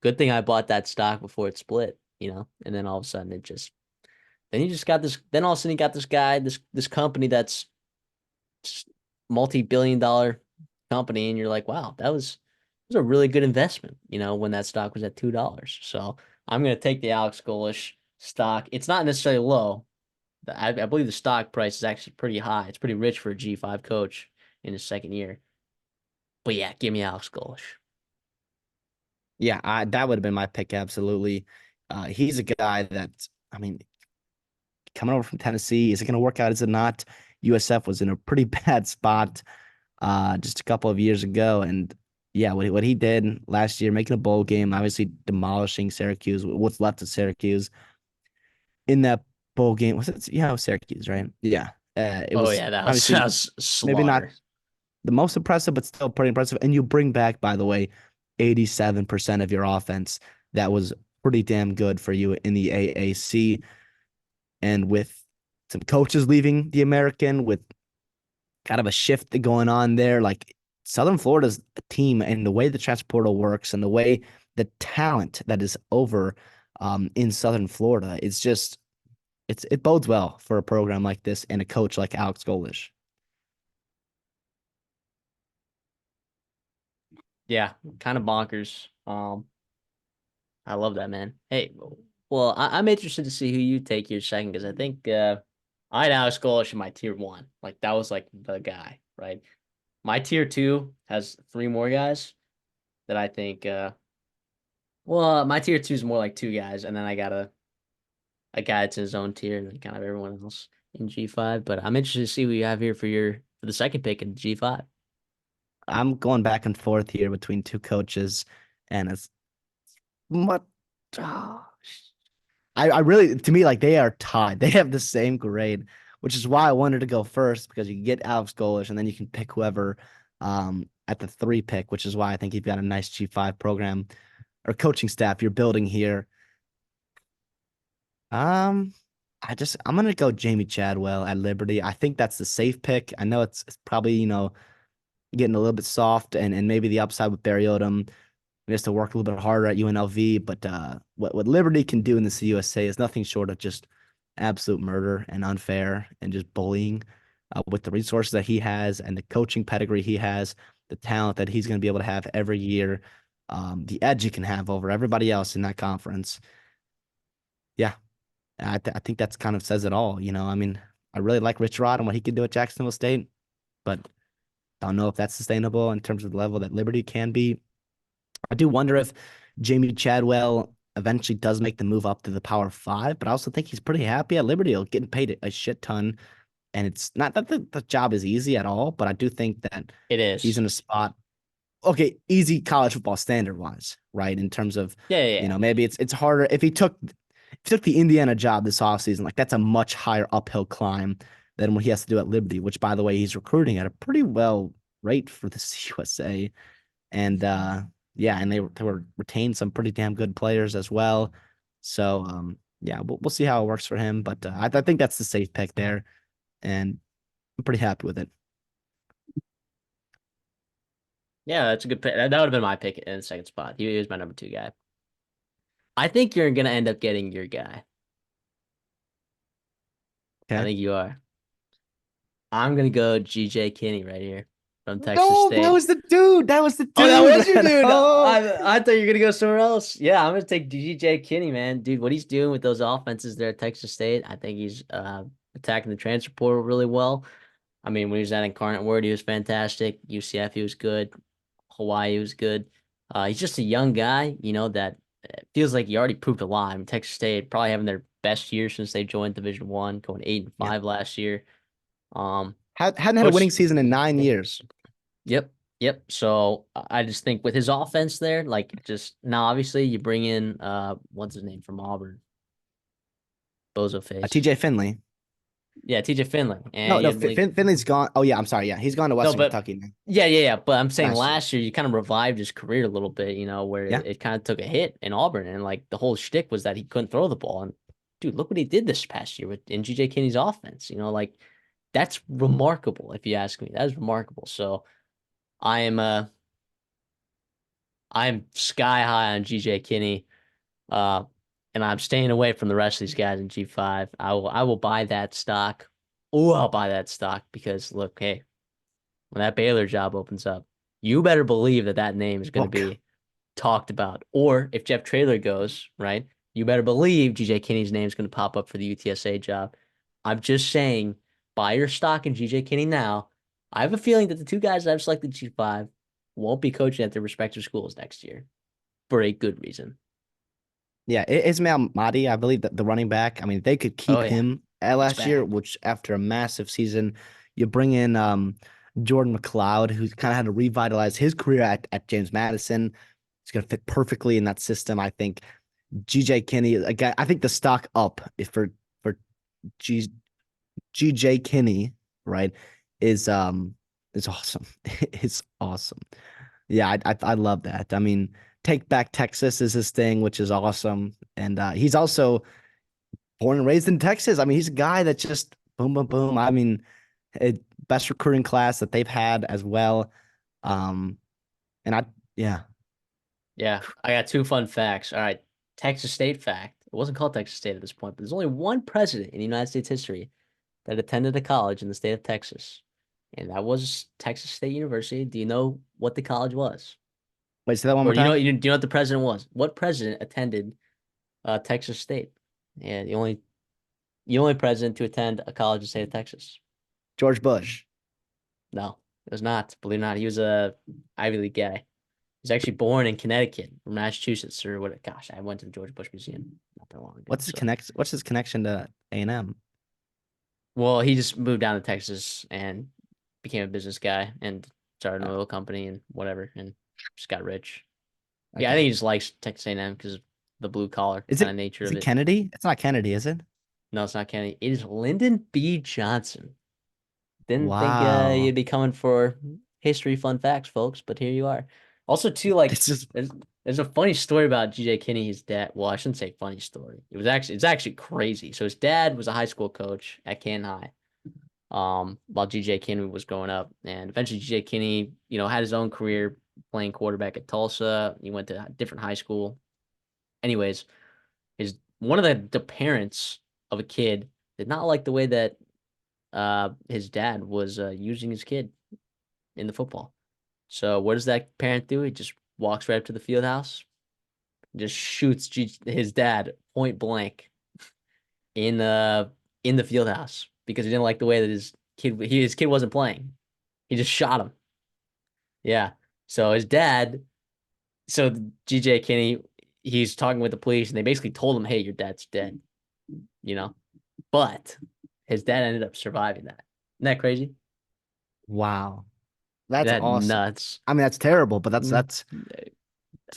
good thing I bought that stock before it split. And then all of a sudden then you just got this, then all of a sudden you got this guy, this company that's multi-billion-dollar company, and you're like, wow, that was a really good investment, when that stock was at $2. So I'm gonna take the Alex Golish stock. It's not necessarily low. I believe the stock price is actually pretty high. It's pretty rich for a G5 coach in his second year. But yeah, give me Alex Golish. Yeah, that would have been my pick. Absolutely. He's a guy that, I mean, coming over from Tennessee, is it going to work out? Is it not? USF was in a pretty bad spot just a couple of years ago. And yeah, what he did last year, making a bowl game, obviously demolishing Syracuse, what's left of Syracuse in that bowl game. Was it? Yeah, it was Syracuse, right? Yeah. It Oh was yeah, that was that obviously was maybe not slaughter. the most impressive, but still pretty impressive. And you bring back, by the way, 87% of your offense. That was pretty damn good for you in the AAC. And with some coaches leaving the American, with kind of a shift going on there, like Southern Florida's a team and the way the transfer portal works and the way the talent that is over in Southern Florida, it bodes well for a program like this and a coach like Alex Golish. Yeah, kind of bonkers. I love that, man. Hey, well, I'm interested to see who you take your second because I think I had Alex Golish in my tier one. Like that was like the guy, right? My tier two has three more guys that I think. Well, my tier two is more like two guys, and then I got a guy that's in his own tier, and then kind of everyone else in G5. But I'm interested to see what you have here for the second pick in G5. I'm going back and forth here between two coaches, and it's what oh, I really to me like they are tied. They have the same grade, which is why I wanted to go first because you can get Alex Golish and then you can pick whoever at the three pick, which is why I think you've got a nice G5 program or coaching staff you're building here. Um, I'm gonna go Jamie Chadwell at Liberty. I think that's the safe pick. I know it's probably getting a little bit soft and maybe the upside with Barry Odom. He has to work a little bit harder at UNLV, but what Liberty can do in the CUSA is nothing short of just absolute murder and unfair and just bullying. With the resources that he has and the coaching pedigree he has, the talent that he's going to be able to have every year, the edge he can have over everybody else in that conference. Yeah, I think that's kind of says it all. I mean, I really like Rich Rod and what he can do at Jacksonville State, but I don't know if that's sustainable in terms of the level that Liberty can be. I do wonder if Jamie Chadwell eventually does make the move up to the Power Five, but I also think he's pretty happy at Liberty, getting paid a shit ton. And it's not that the job is easy at all, but I do think that It he's is. in a spot, okay, easy college football standard wise, right? In terms of, Yeah, yeah, yeah. maybe it's harder if he took the Indiana job this offseason, like that's a much higher uphill climb than what he has to do at Liberty, which by the way, he's recruiting at a pretty well rate for the USA. And yeah, and they were retained some pretty damn good players as well. So yeah, we'll see how it works for him, but I think that's the safe pick there, and I'm pretty happy with it. Yeah, that's a good pick. That would have been my pick in the second spot. He was my number two guy. I think you're gonna end up getting your guy. I Okay. think you are. I'm gonna go GJ Kinney right here from Texas No, that State. was the dude. That was the Oh, that dude, was your man. dude. Oh, I thought you were gonna go somewhere else. Yeah, I'm gonna take GJ Kinney, man. Dude, what he's doing with those offenses there at Texas State, I think he's attacking the transfer portal really well. I mean, when he was at Incarnate Word, he was fantastic. UCF, he was good. Hawaii, he was good. He's just a young guy, that feels like he already proved a lot. I mean, Texas State probably having their best year since they joined Division One, going eight and yeah. five last year. Um, Hadn't had a coach, winning season in 9 years. yep, yep. So I just think with his offense there, like just now, obviously you bring in what's his name from Auburn, Bozo Face. TJ Finley. Yeah, TJ Finley, No, and you no, have Malik. Finley's gone. Oh yeah, I'm sorry. Yeah, he's gone to No, Western but Kentucky now yeah, yeah, yeah. But I'm saying last year. last year you kind of revived his career a little bit, where Yeah. it kind of took a hit in Auburn, and like the whole shtick was that he couldn't throw the ball. And dude, look what he did this past year with in GJ Kinney's offense. Like that's remarkable if you ask me. That is remarkable. So I am I'm sky high on GJ Kinney. Uh and I'm staying away from the rest of these guys in G5. I will buy that stock. Oh, I'll buy that stock because look, hey, when that Baylor job opens up, you better believe that that name is going to Well, be talked about. Or if Jeff Traylor goes, right, you better believe GJ Kinney's name is going to pop up for the UTSA job. I'm just saying, buy your stock in GJ Kinney now. I have a feeling that the two guys that I've selected G5 won't be coaching at their respective schools next year for a good reason. yeah, Ismail Mahdi, I believe that the running back. I mean, they could Oh keep yeah, him he's last year, back. which after a massive season, you bring in Jordan McLeod, who's kind of had to revitalize his career at James Madison. He's going to fit perfectly in that system. I think GJ Kinney again. I think the stock up for G, GJ Kinney, right, is awesome. It's awesome. Yeah, I love that. I mean, Take Back Texas is his thing, which is awesome. And he's also born and raised in Texas. I mean, he's a guy that just boom, boom, boom. I mean, it, best recruiting class that they've had as well. Um, and yeah, Yeah, I got two fun facts. All right, Texas State fact. It wasn't called Texas State at this point, but there's only one president in United States history that attended a college in the state of Texas, and that was Texas State University. Do you know what the college was? wait, say that one Or more time. do you know what the president was? What president attended Texas State? Yeah, the only president to attend a college in the state of Texas. George Bush. No, it was not. Believe it or not, he was a Ivy League guy. He's actually born in Connecticut or Massachusetts or what? Gosh, I went to the George Bush Museum not that long ago. So, What's his connection to A&M? well, he just moved down to Texas and became a business guy and started an Uh, oil company and whatever, and just got rich. Yeah, I okay. think he just likes Texas A&M because of the blue collar Is kind it of nature is of it it. Kennedy? It's not Kennedy, is it? No, it's not Kennedy. It is Lyndon B. Johnson. Didn't think Wow. you'd be coming for history fun facts, folks, but here you are. Also, too, like This is there's there's a funny story about GJ Kinney, his dad. Well, I shouldn't say funny story. It's actually crazy. So his dad was a high school coach at Canton High, while GJ Kinney was growing up, and eventually GJ Kinney, had his own career playing quarterback at Tulsa. He went to a different high school. Anyways, his one of the parents of a kid did not like the way that his dad was using his kid in the football. So what does that parent do? He just walks right up to the field house, just shoots his dad point blank in the field house because he didn't like the way that his kid wasn't playing. He just shot him. Yeah. So his dad, so GJ Kinney, he's talking with the police and they basically told him, "Hey, your dad's dead," you know. But his dad ended up surviving that. Isn't that crazy? wow. That's That awesome. nuts. I mean, that's terrible, but Mm. it's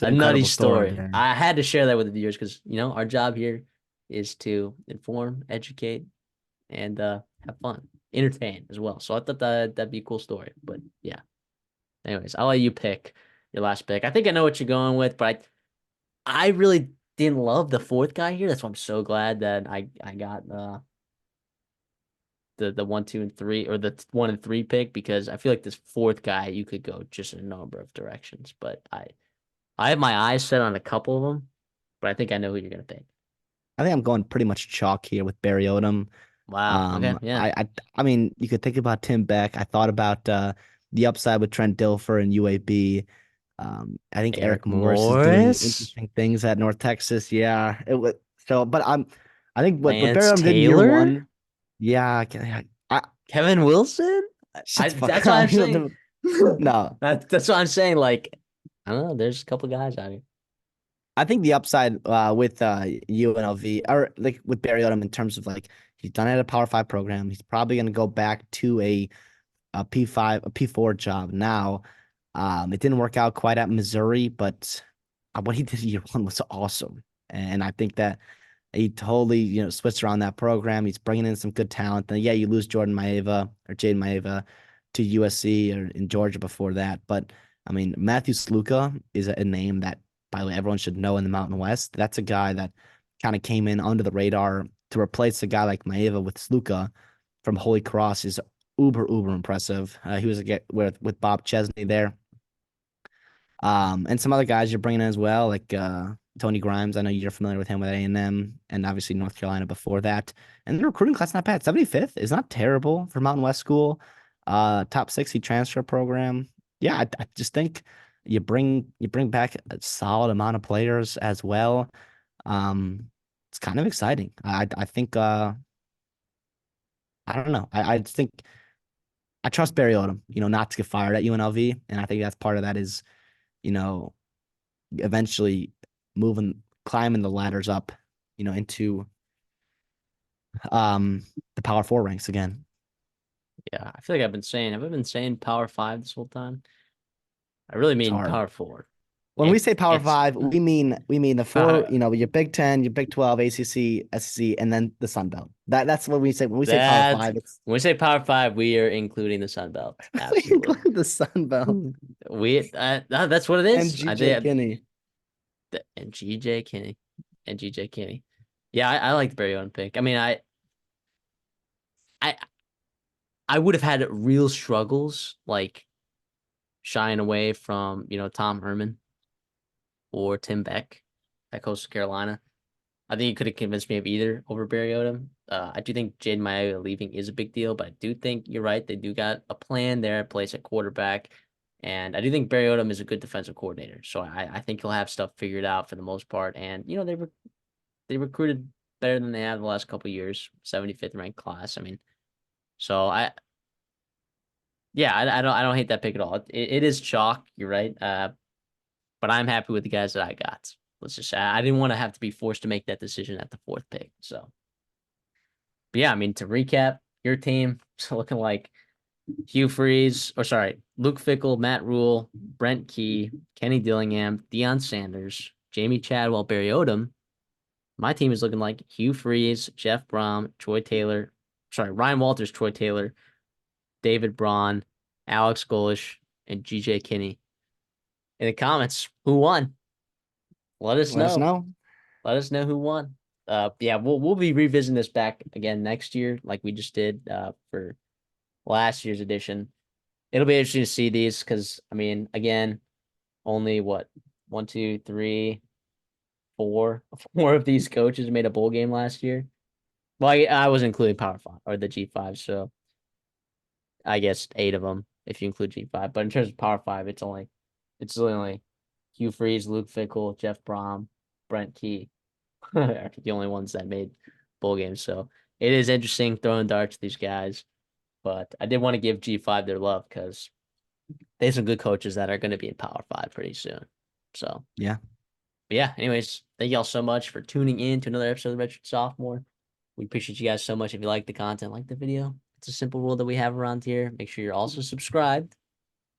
an A nutty incredible story story. there. I had to share that with the viewers because our job here is to inform, educate, and have fun, entertain as well. So I thought that'd be a cool story. But yeah. Anyways, I'll let you pick your last pick. I think I know what you're going with, but I really didn't love the fourth guy here. That's why I'm so glad that I got the 1, 2, and 3 or the 1 and 3 pick because I feel like this fourth guy you could go just in a number of directions. But I have my eyes set on a couple of them, but I think I know who you're gonna pick. I think I'm going pretty much chalk here with Barry Odom. Wow. Okay. Um, Yeah. I, I, I mean, you could think about Tim Beck. I thought about the upside with Trent Dilfer and UAB. I think Eric Eric Morris is doing Morris, interesting things at North Texas. Yeah, it was so. But I think what Barry Lance Odom did in year Taylor, one. Yeah, I Kevin Wilson. shut the fuck That's what I'm up. saying. No, That's what I'm saying. Like, I don't know. There's a couple guys out here. I think the upside with UNLV or like with Barry Odom in terms of like he's done it at a Power Five program. He's probably going to go back to a P5, a P4 job now. It didn't work out quite at Missouri, but what he did year one was awesome. And I think that he totally, switched around that program. He's bringing in some good talent. And yeah, you lose Jordan Maeva or Jaden Maeva to USC or in Georgia before that. But I mean, Matthew Sluka is a name that, by the way, everyone should know in the Mountain West. That's a guy that kind of came in under the radar to replace a guy like Maeva with Sluka from Holy Cross is uber impressive. He was a get with Bob Chesney there. And some other guys you're bringing in as well, like Tony Grimes. I know you're familiar with him with A&M and obviously North Carolina before that. And the recruiting class not bad. 75th is not terrible for Mountain West school. Top 60 transfer program. Yeah, I just think you bring back a solid amount of players as well. It's kind of exciting. I think I don't know. I just think I trust Barry Odom, not to get fired at UNLV, and I think that's part of that is, you know, eventually climbing the ladders up, into the Power Four ranks again. Yeah, I feel like have I been saying Power Five this whole time? I really It's mean hard. Power Four. When we It's say Power it's Five, we mean the four, uh, your Big Ten, your Big 12, ACC, SEC, and then the Sun Belt. That's what we say when we say Power that Five. It's when we say Power Five, we are including the Sun Belt. we Absolutely. include the Sun Belt That's what it and is. I GJ did Kinney. and GJ Kinney and GJ Kinney. Yeah, I like the Barry Odom pick. I mean, I I would have had real struggles like shying away from, Tom Herman or Tim Beck at Coastal Carolina. I think you could have convinced me of either over Barry Odom. I do think Jaden Maia leaving is a big deal, but I do think you're right. They do got a plan there in place at quarterback. And I do think Barry Odom is a good defensive coordinator. So I think he'll have stuff figured out for the most part. And, they recruited better than they have the last couple of years, 75th ranked class. I mean, so yeah, I don't hate that pick at all. It is chalk. You're right. But I'm happy with the guys that I got. Let's just say I didn't want to have to be forced to make that decision at the fourth pick. So, but yeah, I mean, to recap, your team is looking like Hugh Freeze, or sorry, Luke Fickle, Matt Rule, Brent Key, Kenny Dillingham, Deion Sanders, Jamie Chadwell, Barry Odom. My team is looking like Hugh Freeze, Jeff Brom, Troy Taylor, sorry, Ryan Walters, Troy Taylor, David Braun, Alex Golish, and GJ Kinney. In the comments, who won? Let us Let us know. know. Let us know who won. Yeah, we'll be revisiting this back again next year, like we just did for last year's edition. It'll be interesting to see these because I mean, again, only what one, two, three, four, four of these coaches made a bowl game last year. Well, I was including Power Five or the G5, so I guess eight of them if you include G5. But in terms of Power Five, it's only Hugh Freeze, Luke Fickle, Jeff Brom, Brent Key are the only ones that made bowl games. So it is interesting throwing darts to these guys. But I did want to give G5 their love because they have some good coaches that are going to be in Power Five pretty soon. So, Yeah. but yeah, anyways, thank y'all so much for tuning in to another episode of Redshirt Sophomore. We appreciate you guys so much. If you like the content, like the video, it's a simple rule that we have around here. Make sure you're also subscribed,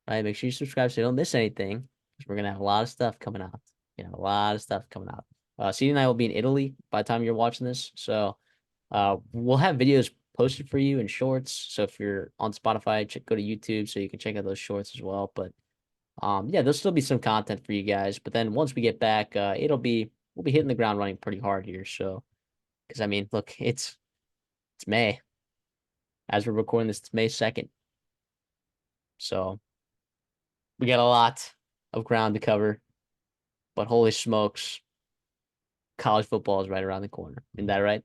right? Make sure you subscribe so you don't miss anything because we're going to have a lot of stuff coming out. A lot of stuff coming out. CD and I will be in Italy by the time you're watching this. So we'll have videos posted for you in shorts. So if you're on Spotify, go to YouTube so you can check out those shorts as well. But yeah, there'll still be some content for you guys. But then once we get back, we'll be hitting the ground running pretty hard here. So because I mean, look, it's May. As we're recording this, it's May 2nd. So we got a lot of ground to cover. But holy smokes, college football is right around the corner. Isn't that right?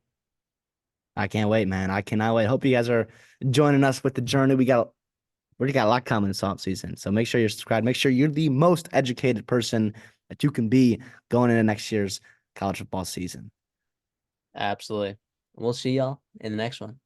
I can't wait, man. I cannot wait. Hope you guys are joining us with the journey. We already got a lot coming this off season. So make sure you're subscribed. Make sure you're the most educated person that you can be going into next year's college football season. Absolutely. We'll see y'all in the next one.